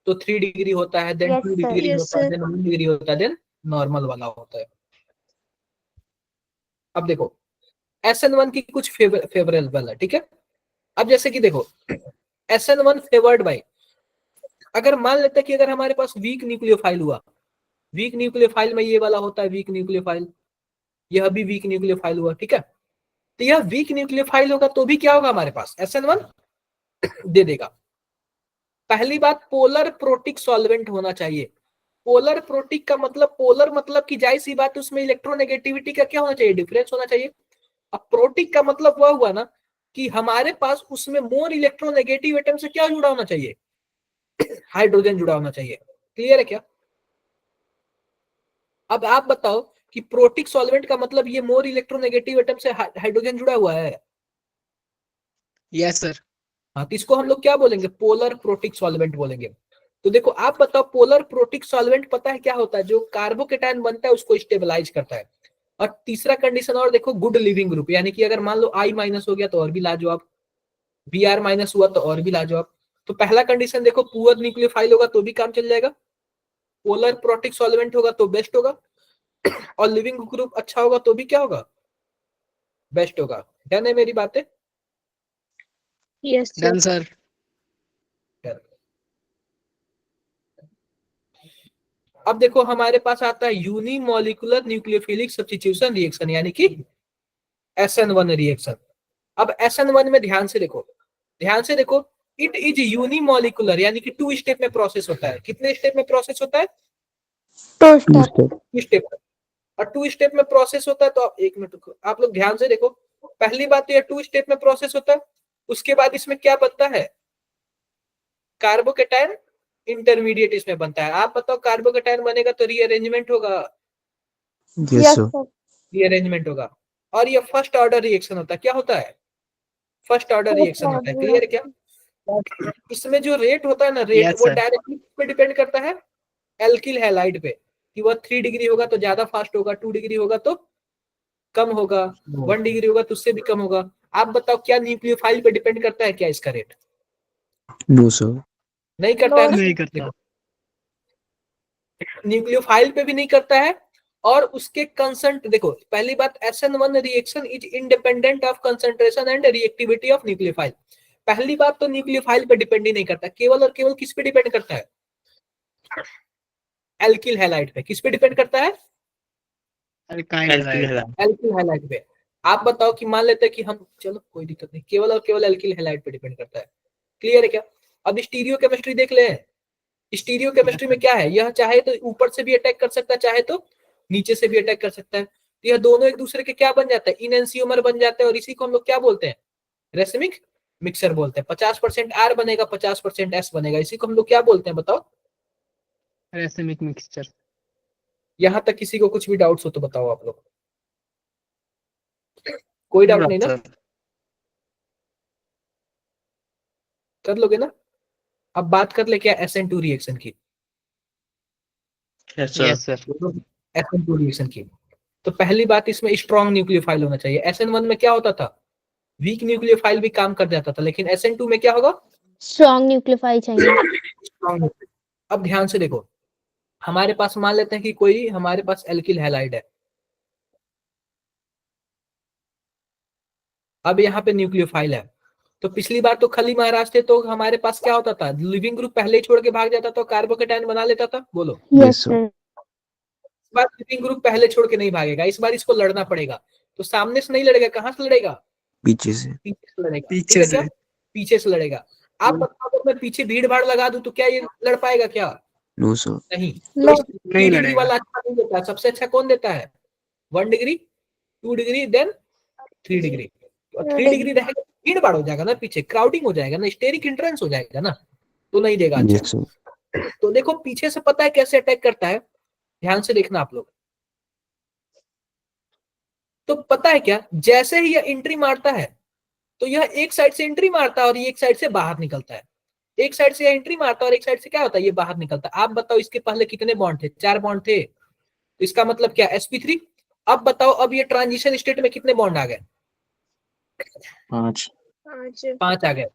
तो 3 डिग्री होता है, देन 2 डिग्री Yes, होता है, sir. देन 1 डिग्री होता है, देन नॉर्मल वाला होता है। अब देखो SN1 की कुछ फेवरेबल है, ठीक है। अब जैसे कि देखो SN1 फेवर्ड बाय, अगर मान लेते हैं कि अगर हमारे पास वीक न्यूक्लियोफाइल हुआ, वीक न्यूक्लियोफाइल में ये वाला होता है वीक न्यूक्लियोफाइल, यह भी वीक न्यूक्लियोफाइल हुआ, ठीक है। तो यह वीक न्यूक्लियोफाइल होगा तो भी क्या होगा, हमारे पास SN1 दे देगा। पहली बात, पोलर प्रोटिक सॉल्वेंट होना चाहिए। पोलर प्रोटिक का मतलब, पोलर मतलब कि जाहिर सी बात, उसमें इलेक्ट्रोनेगेटिविटी का क्या होना चाहिए, डिफरेंस होना चाहिए। अब प्रोटिक का मतलब वह हुआ ना कि हमारे पास उसमें मोर इलेक्ट्रोनेगेटिव एटम से क्या जुड़ा होना चाहिए, हाइड्रोजन जुड़ा होना चाहिए। क्लियर है क्या? अब आप बताओ कि प्रोटिक सॉल्वेंट का मतलब ये मोर इलेक्ट्रोनेगेटिव एटम से हाइड्रोजन जुड़ा हुआ है। Yes, sir. हाँ, तो इसको हम लोग क्या बोलेंगे, पोलर प्रोटिक सॉल्वेंट बोलेंगे। तो देखो आप बताओ, पोलर प्रोटिक सॉल्वेंट पता है क्या होता है, जो कार्बोकेटायन बनता है उसको स्टेबलाइज करता है। और तीसरा कंडीशन और देखो, गुड लिविंग ग्रुप, यानी कि अगर मान लो I माइनस हो गया तो और भी लाजवाब, Br माइनस हुआ तो और भी लाजवाब। तो पहला कंडीशन देखो, पुअर न्यूक्लियोफाइल होगा तो भी काम चल जाएगा, पोलर प्रोटिक सॉल्वेंट होगा तो बेस्ट होगा, और लिविंग ग्रुप अच्छा होगा तो भी क्या होगा, बेस्ट होगा। डन है मेरी बातें? Yes Done, sir. अब देखो हमारे पास आता है यूनिमोलिकुलर न्यूक्लियोफिलिक सब्स्टिट्यूशन रिएक्शन, यानी कि SN1 रिएक्शन। अब SN1 में ध्यान से देखो, ध्यान से देखो, इट इज यूनिमोलिकुलर, यानी कि 2 स्टेप में प्रोसेस होता है। कितने स्टेप में प्रोसेस होता है? 2 Two स्टेप। step. 2 स्टेप। और 2 स्टेप में प्रोसेस होता है तो आप 1 मिनट रुको, आप लोग ध्यान से देखो। पहली बात तो ये 2 स्टेप में प्रोसेस होता है, उसके बाद इसमें क्या बनता है, कार्बोकेटायन इंटरमीडिएट इसमें बनता है। आप बताओ कार्बोकेटायन बनेगा तो रीअरेंजमेंट होगा, Yes, yes sir. Sir. Rearrangement होगा। और ये फर्स्ट ऑर्डर रिएक्शन होता है। क्या होता है? फर्स्ट ऑर्डर रिएक्शन होता है। क्लियर है क्या? इसमें जो रेट होता है ना, रेट Yes, वो sir. डायरेक्टली पे डिपेंड करता है, एल्किल हैलाइड पे, कि वह 3 डिग्री होगा तो ज्यादा फास्ट होगा, 2 डिग्री होगा तो कम होगा, 1 डिग्री होगा तो उससे भी कम होगा। आप बताओ क्या न्यूक्लियोफाइल पे डिपेंड करता है क्या इसका रेट? No, sir. नहीं करता है ना। नहीं करता। न्यूक्लियोफाइल पे भी नहीं करता है, और उसके कंसेंट देखो, पहली बात, SN1 reaction is independent of concentration and reactivity of nucleophile. पहली बात तो न्यूक्लियोफाइल पे डिपेंड ही नहीं करता, केवल और केवल किस पे डिपेंड करता है, एल्किल हैलाइड पे। किस पे डिपेंड करता है? Alkyl halide. एल्किल हैलाइड पे। आप बताओ कि मान लेते हैं कि हम, चलो कोई दिक्कत नहीं, केवल और केवल एल्किल हैलाइड पे डिपेंड करता है। क्लियर है क्या? अब स्टीरियो केमिस्ट्री देख ले। स्टीरियो केमिस्ट्री में क्या है, यह चाहे तो ऊपर से भी अटैक कर सकता है, चाहे तो नीचे से भी अटैक कर सकता है। तो यह दोनों एक दूसरे के क्या बन जाता है? इनएंसियोमर बन जाते हैं, और इसी को हम लोग क्या बोलते हैं? रेसिमिक मिक्सर बोलते हैं। 50% आर बनेगा, 50% एस बनेगा, इसी को हम लोग क्या बोलते हैं बताओ? Racemic mixture. यहां तक किसी को कुछ भी डाउट्स हो तो बताओ आप लोग। कोई डाउट नहीं ना? कर लोगे ना? अब बात कर ले क्या SN2 रिएक्शन की। Yes sir. SN2 रिएक्शन की। तो पहली बात, इसमें स्ट्रॉन्ग न्यूक्लियोफाइल होना चाहिए। SN1 में क्या होता था? वीक न्यूक्लियोफाइल भी काम कर जाता था, लेकिन SN2 में क्या होगा? स्ट्रॉन्ग न्यूक्लियोफाइल चाहिए। स्ट्रॉन्ग। अब ध्यान से देखो, हमारे पास मान लेते हैं कि कोई हमारे पास एल्किल हैलाइड है। अब यहाँ पे न्यूक्लियोफाइल है। तो पिछली बार तो खली महाराज थे, तो हमारे पास क्या होता था? लिविंग ग्रुप पहले ही छोड़ के भाग जाता था, कार्बोकेटायन बना लेता था। बोलो। Yes sir. इस बार लिविंग ग्रुप पहले छोड़ के नहीं भागेगा, इस बार इसको लड़ना पड़ेगा। तो सामने से नहीं लड़ेगा, कहां से लड़ेगा? पीछे से। पीछे से लड़ेगा। पीछे ठीक है से। क्या? पीछे से लड़ेगा। आप बताओ, अगर मैं पीछे भीड़ भाड़ लगा दूं तो क्या ये लड़ पाएगा क्या? No sir. नहीं। नो। तो 3 डिग्री वाला अच्छा नहीं देता, सबसे अच्छा कौन देता है? 1 degree, 2 degree, then 3 degree. 3 degree रहेगा, भीड़ भाड़ हो जाएगा ना, पीछे क्राउडिंग हो जाएगा ना, स्टेरिक हिंड्रेंस हो जाएगा ना, तो नहीं देगा अच्छा। Yes sir. तो देखो पीछे से पता है कैसे अटैक करता है, ध्यान से देखना आप लोग। तो पता है क्या, जैसे ही यह एंट्री मारता है तो यह एक साइड से एंट्री मारता है और ये एक साइड से बाहर निकलता है। एक साइड से एंट्री मारता है और एक साइड से क्या होता है? ये बाहर निकलता है। आप बताओ इसके पहले कितने बॉन्ड थे? 4 बॉन्ड थे। तो इसका मतलब क्या? sp3। अब बताओ, अब ये ट्रांजिशन स्टेट में कितने बॉन्ड आ गए? 5। 5 आ गए।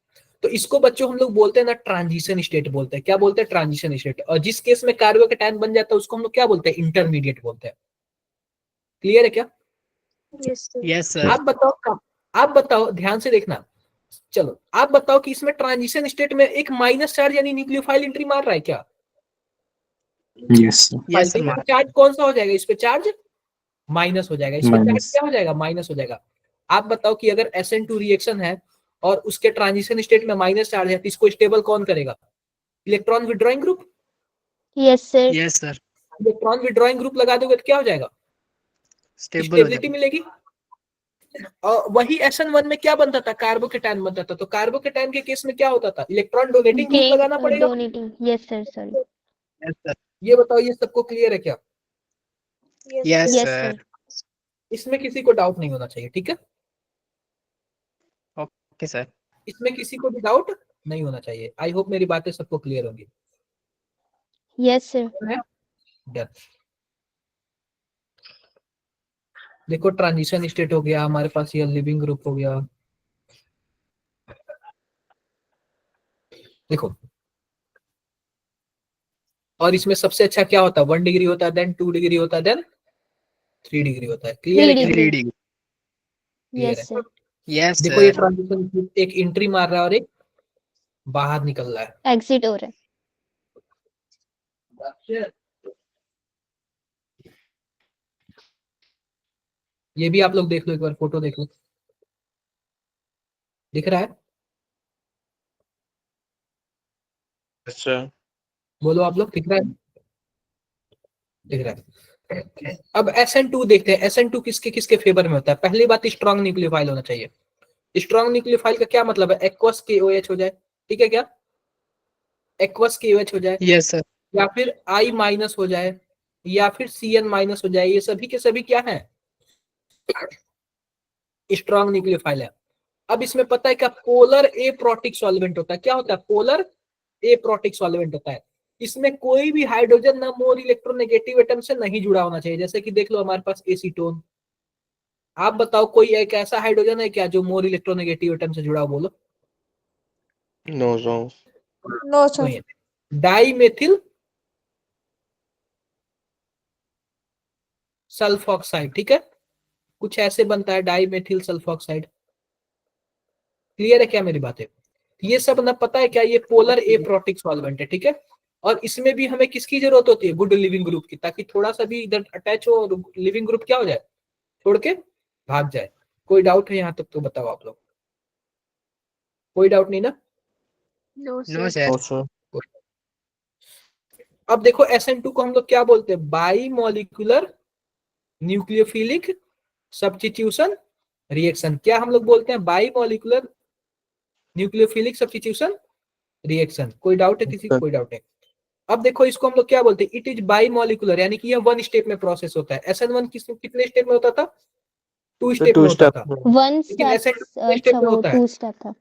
तो इसको बच्चों हम लोग बोलते हैं ना, ट्रांजिशन स्टेट बोलते हैं। क्या बोलते हैं? Transition state. और जिस केस में कार्बोकेटायन बन जाता है उसको हम लोग क्या बोलते हैं? इंटरमीडिएट बोलते हैं। क्लियर है क्या? Yes sir. आप बताओ ध्यान से देखना। चलो आप बताओ कि इसमें ट्रांजिशन स्टेट में एक माइनस चार्ज यानी न्यूक्लियोफाइल एंट्री मार रहा है क्या? Yes sir. Yes sir. Charge कौन सा हो जाएगा? इस पे चार्ज माइनस हो जाएगा, इस पे चार्ज माइनस। क्या हो जाएगा? माइनस हो जाएगा। आप बताओ कि अगर SN2 रिएक्शन है और उसके ट्रांजिशन स्टेट में माइनस चार्ज है, तो इसको स्टेबल कौन करेगा? Electron withdrawing group. Yes sir. Yes sir. Electron withdrawing group लगा दोगे तो क्या हो जाएगा? स्टेबल हो स्टेबिलिटी जाएगा। मिलेगी। और वही SN1 में क्या बनता था? कार्बोकेटायन बनता था। तो कार्बोकेटायन के केस में क्या होता था? इलेक्ट्रॉन डोनेटिंग ग्रुप लगाना पड़ेगा। Donating. Yes sir. Sorry. Yes sir. ये बताओ, ये सबको क्लियर है क्या? Yes yes sir. सर। इसमें किसी को डाउट नहीं होना चाहिए, ठीक है? Okay sir. इसमें किसी को भी डाउट नहीं होना चाहिए। आई होप मेरी बातें सबको क्लियर होंगी। Yes sir. Done. देखो ट्रांजिशन स्टेट हो गया हमारे पास, ये लिविंग ग्रुप हो गया। देखो, और इसमें सबसे अच्छा क्या होता है? 1 डिग्री होता है, देन 2 डिग्री होता है, देन 3 डिग्री होता है। क्लियर है क्या? 3 3 डिग्री। क्लियर यस है। सर। यस देखो ये सर। ट्रांजिशन एक एंट्री मार रहा है और एक बाहर निकल रहा है। एग्जिट हो रहा है। ये भी आप लोग देख लो, एक बार फोटो देख लो, दिख रहा है? अच्छा। बोलो आप लोग, दिख रहा है? दिख रहा है। अब SN2 देखते हैं। SN2 किसके किसके फेवर में होता है? पहली बात, स्ट्रॉन्ग न्यूक्लियोफाइल होना चाहिए। स्ट्रॉन्ग न्यूक्लियोफाइल का क्या मतलब है? एक्वस KOH हो जाए, ठीक है क्या? एक्वस KOH हो जाए, यस सर। या फिर I माइनस हो जाए, या फिर CN माइनस हो जाए, ये सभी के सभी क्या है? स्ट्रॉन्ग न्यूक्लियोफाइल है। अब इसमें पता है क्या? पोलर एप्रोटिक सॉल्वेंट होता है। क्या होता है? पोलर एप्रोटिक सॉल्वेंट होता है। इसमें कोई भी हाइड्रोजन ना मोर इलेक्ट्रोनेगेटिव एटम से नहीं जुड़ा होना चाहिए। जैसे कि देख लो हमारे पास एसीटोन। आप बताओ कोई एक ऐसा हाइड्रोजन है क्या जो मोर इलेक्ट्रोनेगेटिव एटम से जुड़ा हो? बोलो। No sir. No sir. Dimethyl sulfoxide, ठीक है, कुछ ऐसे बनता है डाइमेथिल सल्फॉक्साइड। क्लियर है क्या मेरी बातें? ये सब ना पता है क्या? ये पोलर एप्रोटिक सॉल्वेंट है, ठीक है। और इसमें भी हमें किसकी जरूरत होती है, गुड लिविंग ग्रुप की, ताकि थोड़ा सा भी इधर अटैच हो और लिविंग ग्रुप क्या हो जाए, छोड़ के भाग जाए। कोई डाउट है यहाँ तक तो बताओ आप लोग, कोई डाउट नहीं ना? No no sir. सर। अब देखो SN2 को हम लोग क्या बोलते हैं, bimolecular nucleophilic substitution reaction. क्या हम लोग बोलते हैं, bimolecular nucleophilic substitution reaction. कोई डाउट है किसी को? कोई डाउट है? अब देखो इसको हम लोग क्या बोलते हैं, इट इज बाई मॉलिक्यूलर, यानी कि यह वन स्टेप में प्रोसेस होता है। SN1 कितने स्टेप में होता था, 2 स्टेप में टू होता स्टेप। था, वन लेकिन स्टेप। SN2 कितने अच्छा स्टेप में वो होता है? 2 स्टेप था।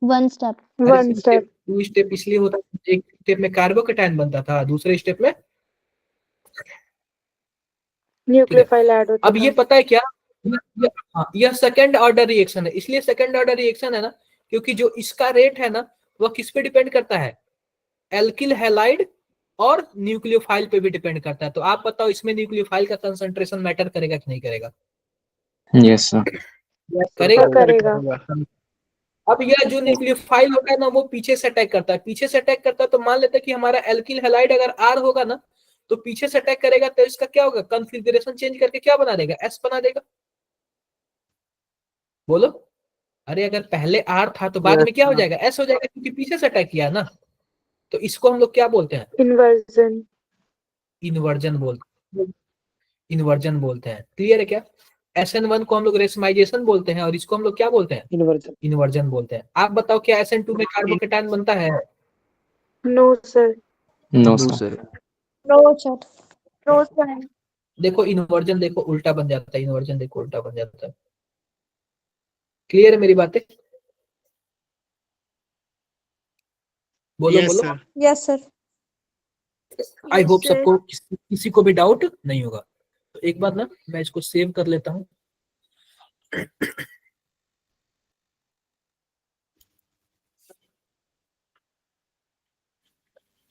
1 स्टेप। One step. 2 स्टेप इसलिए होता है, एक स्टेप में कार्बोकेटायन बनता था, दूसरे स्टेप में न्यूक्लियोफाइल ऐड होता अब था। ये पता है क्या, यह सेकंड ऑर्डर रिएक्शन है। इसलिए सेकंड ऑर्डर रिएक्शन है ना, क्योंकि जो इसका रेट है ना, वह किस पे डिपेंड करता है, एल्किल हैलाइड और न्यूक्लियोफाइल पे भी डिपेंड करता है। तो आप बताओ इसमें न्यूक्लियोफाइल का कंसंट्रेशन मैटर करेगा कि नहीं करेगा? Yes sir. करेगा। करेगा। अब यह जो न्यूक्लियोफाइल होता है ना, वो पीछे से अटैक करता है। पीछे से अटैक करता है तो मान लेते हैं कि हमारा एल्किल हैलाइड अगर आर होगा ना, तो पीछे से अटैक करेगा तो इसका क्या होगा, कॉन्फ़िगरेशन चेंज करके क्या बना देगा, एस बना देगा। बोलो। अरे अगर पहले आर था तो बाद में क्या हो जाएगा, एस हो जाएगा, क्योंकि पीछे से अटैक किया ना। तो इसको हम लोग क्या बोलते हैं, इन्वर्जन। इन्वर्जन बोलते हैं। इन्वर्जन बोलते हैं। क्लियर है क्या? SN1 को हम लोग रेशमाइजेशन बोलते हैं और इसको हम लोग क्या बोलते हैं, इन्वर्जन। इन्वर्जन बोलते हैं। आप बताओ क्या SN2 में कार्बोकेटायन बनता है? No sir. No sir. No sir. No sir. देखो इन्वर्जन, देखो उल्टा बन जाता है, इन्वर्जन देखो उल्टा बन जाता है। क्लियर है मेरी बातें? बोलो यस बोलो। Sir. Yes sir. I hope सबको किसी को भी डाउट नहीं होगा। तो एक बार ना मैं इसको सेव कर लेता हूँ।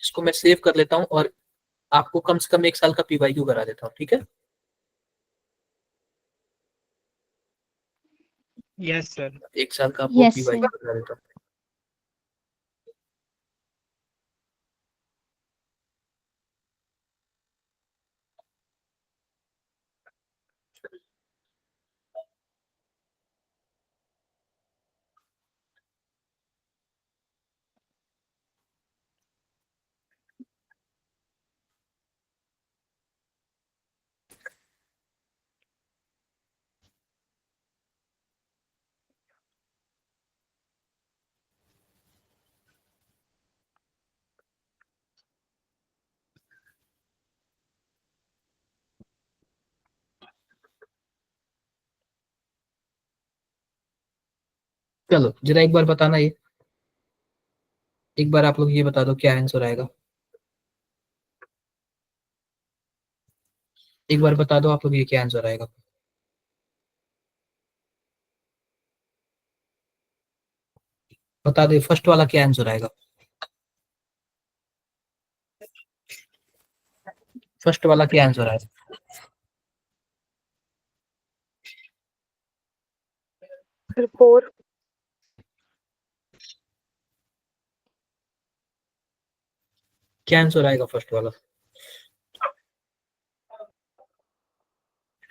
इसको मैं सेव कर लेता हूँ और आपको कम से कम 1 साल का PYQ करा देता हूँ, ठीक है? Yes sir. 1 साल का आपको Yes, PYQ sir. करा देता हूँ। चलो जरा एक बार बताना, ये एक बार आप लोग ये बता दो क्या आंसर आएगा। एक बार बता दो आप लोग ये क्या आंसर आएगा। बता दे फर्स्ट वाला क्या आंसर आएगा। फर्स्ट वाला क्या आंसर आएगा? फिर 4। क्या आंसर आएगा फर्स्ट वाला?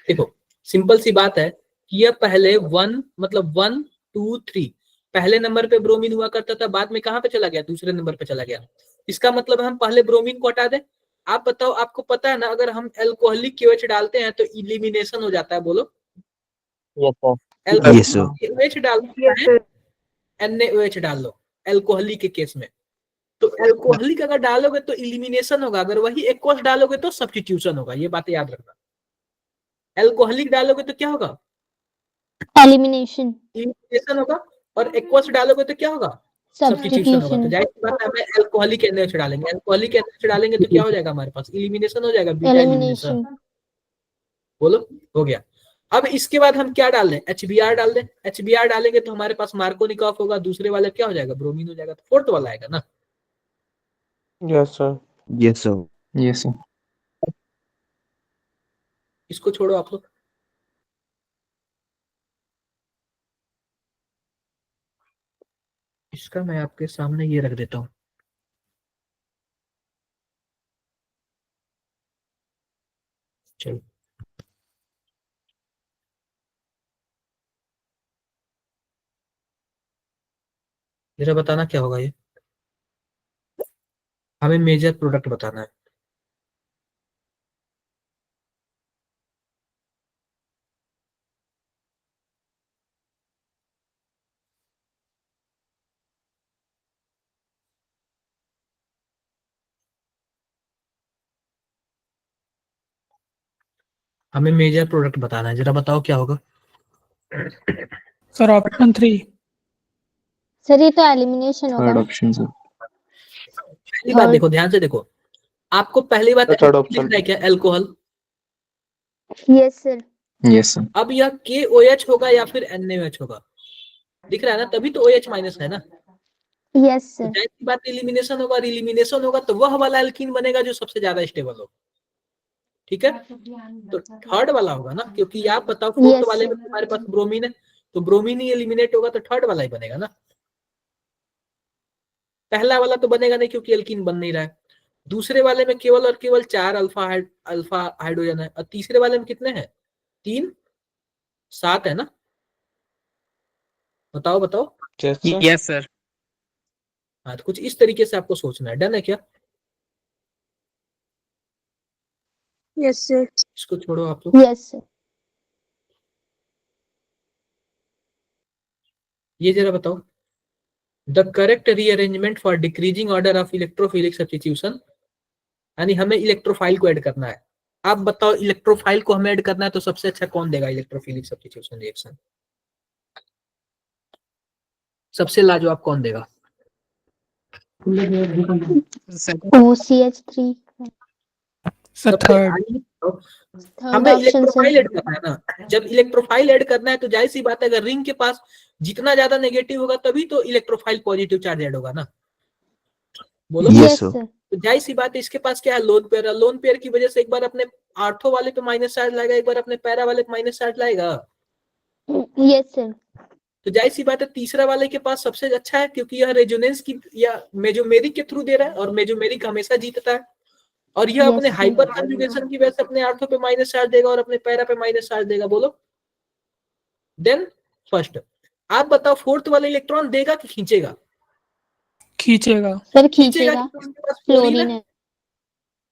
देखो सिंपल सी बात है कि यह पहले 1 मतलब 1 2 3 पहले नंबर पे ब्रोमीन हुआ करता था, बाद में कहां पे चला गया, दूसरे नंबर पे चला गया। इसका मतलब हम पहले ब्रोमीन को हटा दें। आप बताओ, आपको पता है ना, अगर हम एल्कोहलिक KOH डालते हैं तो इलिमिनेशन हो जाता है। बोलो। Yes sir. KOH डालना यस है, सर। NaOH डाल लो एल्कोहलिक के केस में। तो एल्कोहलिक अगर डालोगे तो इलिमिनेशन होगा, अगर वही एक्वस डालोगे तो सब्स्टिट्यूशन होगा। ये बात याद रखना। एल्कोहलिक डालोगे तो क्या होगा, Elimination. इलिमिनेशन होगा, और एक्वस डालोगे तो क्या होगा, सब्स्टिट्यूशन होगा। तो Substitution. जाहिर सी बात है, हमें एल्कोहलिक NaOH डालेंगे। एल्कोहलिक NaOH डालेंगे तो क्या हो जाएगा, हमारे पास इलिमिनेशन हो जाएगा, बीटा इलिमिनेशन। Elimination. बोलो। हो गया। अब इसके बाद हम क्या डाल दें, HBr डाल दें। HBr डालेंगे तो हमारे पास मार्कोनिकॉफ होगा, दूसरे वाला क्या हो जाएगा, ब्रोमीन हो जाएगा। तो फोर्थ वाला आएगा ना। Yes sir. Yes sir. Yes sir. इसको छोड़ो आप लोग। इसका मैं आपके सामने ये रख देता हूँ। चलो जरा बताना क्या होगा ये, हमें मेजर प्रोडक्ट बताना है। हमें मेजर प्रोडक्ट बताना है, जरा बताओ क्या होगा। Sir option 3। सर ये तो एलिमिनेशन होगा। Third option sir. पहली बात Third. देखो, ध्यान से देखो, आपको पहली बात Third दिख option. रहा है क्या, alcohol. Yes sir. Yes sir. अब यह KOH होगा या फिर NaOH होगा, दिख रहा है ना, तभी तो OH माइनस है ना। यस तो सर। जाहिर सी बात एलिमिनेशन होगा, एलिमिनेशन होगा तो वह वाला एल्कीन बनेगा जो सबसे ज्यादा स्टेबल हो। ठीक है, तो थर्ड वाला होगा ना, क्योंकि आप बताओ फोर्थ Yes, वाले sir. में तुम्हारे पास ब्रोमीन है, तो ब्रोमीन ही एलिमिनेट होगा तो थर्ड वाला ही बनेगा ना। पहला वाला तो बनेगा नहीं क्योंकि एल्कीन बन नहीं रहा है। दूसरे वाले में केवल और केवल 4 अल्फा हाइड्रोजन है, और तीसरे वाले में कितने हैं, 3 7 है ना। बताओ बताओ। Yes sir. हाँ, तो कुछ इस तरीके से आपको सोचना है। डन है क्या, Yes, sir. इसको छोड़ो आप लोग। Yes sir. ये जरा बताओ, the correct rearrangement for decreasing order of electrophilic substitution, यानी हमें इलेक्ट्रोफाइल को ऐड करना है। आप बताओ इलेक्ट्रोफाइल को हमें ऐड करना है तो सबसे अच्छा कौन देगा इलेक्ट्रोफिलिक सब्स्टिट्यूशन रिएक्शन, सबसे लाजवाब कौन देगा। OCH3। सर सबसे थर्ड। आगे थर्ड हमें ऑप्शन इलेक्ट्रोफाइल सर। ऐड करना है ना। जब इलेक्ट्रोफाइल ऐड करना है तो जाहिर सी बात है, अगर रिंग के पास जितना ज्यादा नेगेटिव होगा तभी तो इलेक्ट्रोफाइल पॉजिटिव चार्ज ऐड होगा ना। बोलो। Yes sir. तो जाहिर सी बात है, इसके पास क्या है, लोन पेयर है। लोन पेयर की वजह से एक बार अपने आर्थो वाले पे माइनस चार्ज लाएगा, एक बार अपने पैरा वाले पे माइनस चार्ज लाएगा। Yes sir. तो जाहिर सी बात है तीसरा वाले के पास सबसे अच्छा है, क्योंकि यह रेजोनेंस की या मेजोमेरिक के थ्रू दे रहा है, और मेजोमेरिक हमेशा जीतता है। और यह Yes, अपने sir. हाइपर कंजुगेशन की वजह से अपने आर्थो पे माइनस चार्ज देगा और अपने पैरा पे माइनस चार्ज देगा। बोलो। देन फर्स्ट, आप बताओ फोर्थ वाला इलेक्ट्रॉन देगा कि खींचेगा। खींचेगा। सर खींचेगा खींचेगा। क्योंकि उसके पास फ्लोरीन फ्लोरीन है, है।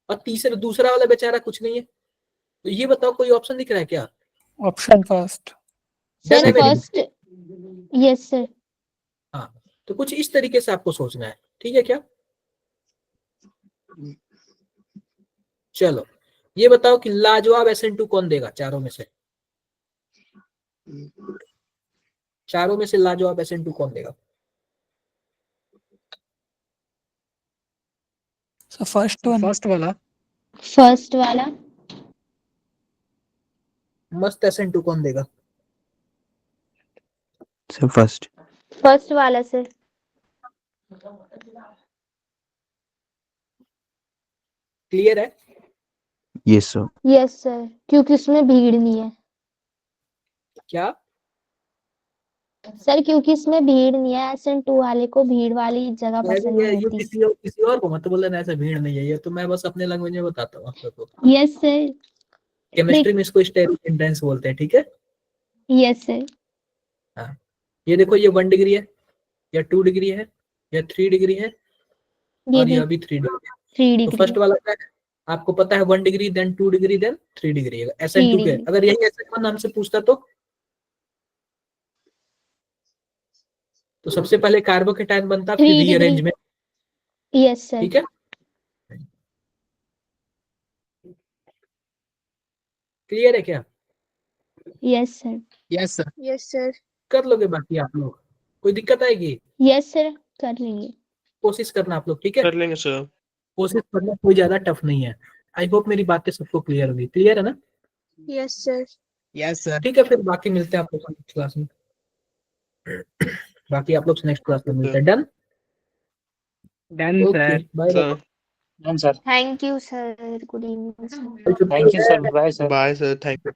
और तीसरा दूसरा वाला बेचारा कुछ नहीं है। तो ये बताओ कोई ऑप्शन दिख रहा है क्या। Option first. डन सर है मेरी। फर्स्ट। Yes sir. हाँ, तो कुछ इस तरीके से आपको सोचना है, ठीक है क्या। चलो ये बताओ कि लाजवाब SN2 कौन देगा चारों में से, चारों में से लाजवाब SN2 कौन देगा। Sir first one. फर्स्ट वाला। फर्स्ट वाला। मस्त SN2 कौन देगा। Sir first. फर्स्ट वाला सर। क्लियर है। Yes sir. यस सर, क्योंकि उसमें भीड़ नहीं है। क्या सर क्योंकि इसमें भीड़ नहीं है, SN2 वाले को भीड़ वाली जगह पसंद ये नहीं होती। किसी और को मत बोलना, ऐसा भीड़ नहीं है, ये तो मैं बस अपने लैंग्वेज में बताता हूँ आप लोगों को। Yes sir. केमिस्ट्री में इसको स्टेरिक इंटेंस बोलते हैं, ठीक है। Yes sir. हाँ, ये देखो ये 1 डिग्री है, या 2 डिग्री है, या 3 डिग्री है, ये और भी यह भी 3 डिग्री है। 3 तो डिग्री। फर्स्ट वाला क्या है, आपको पता है 1 degree, then 2 degree, then 3 degree. SN2 के डिग्री। अगर यही SN1 हमसे पूछता तो सबसे पहले कार्बोकेटायन बनता, फिर 3 डिग्री। रीअरेंजमेंट। Yes sir. ठीक है, क्लियर है क्या। Yes sir. Yes sir. Yes, sir. कर लोगे बाकी आप लोग, कोई दिक्कत आएगी, यस सर, कर लेंगे। कोशिश करना आप लोग, ठीक है। कर लेंगे सर। कोशिश करना, कोई ज्यादा टफ नहीं है। आई होप मेरी बातें सबको क्लियर होगी। क्लियर है ना। Yes, sir. Yes sir. ठीक है, फिर बाकी मिलते हैं आप लोग नेक्स्ट क्लास में। बाकी आप लोग नेक्स्ट क्लास में मिलते हैं। Done. Done okay, sir. Bye sir done sir. Thank you sir, good evening sir. Bye. Thank you sir. Bye sir. Bye sir, thank you.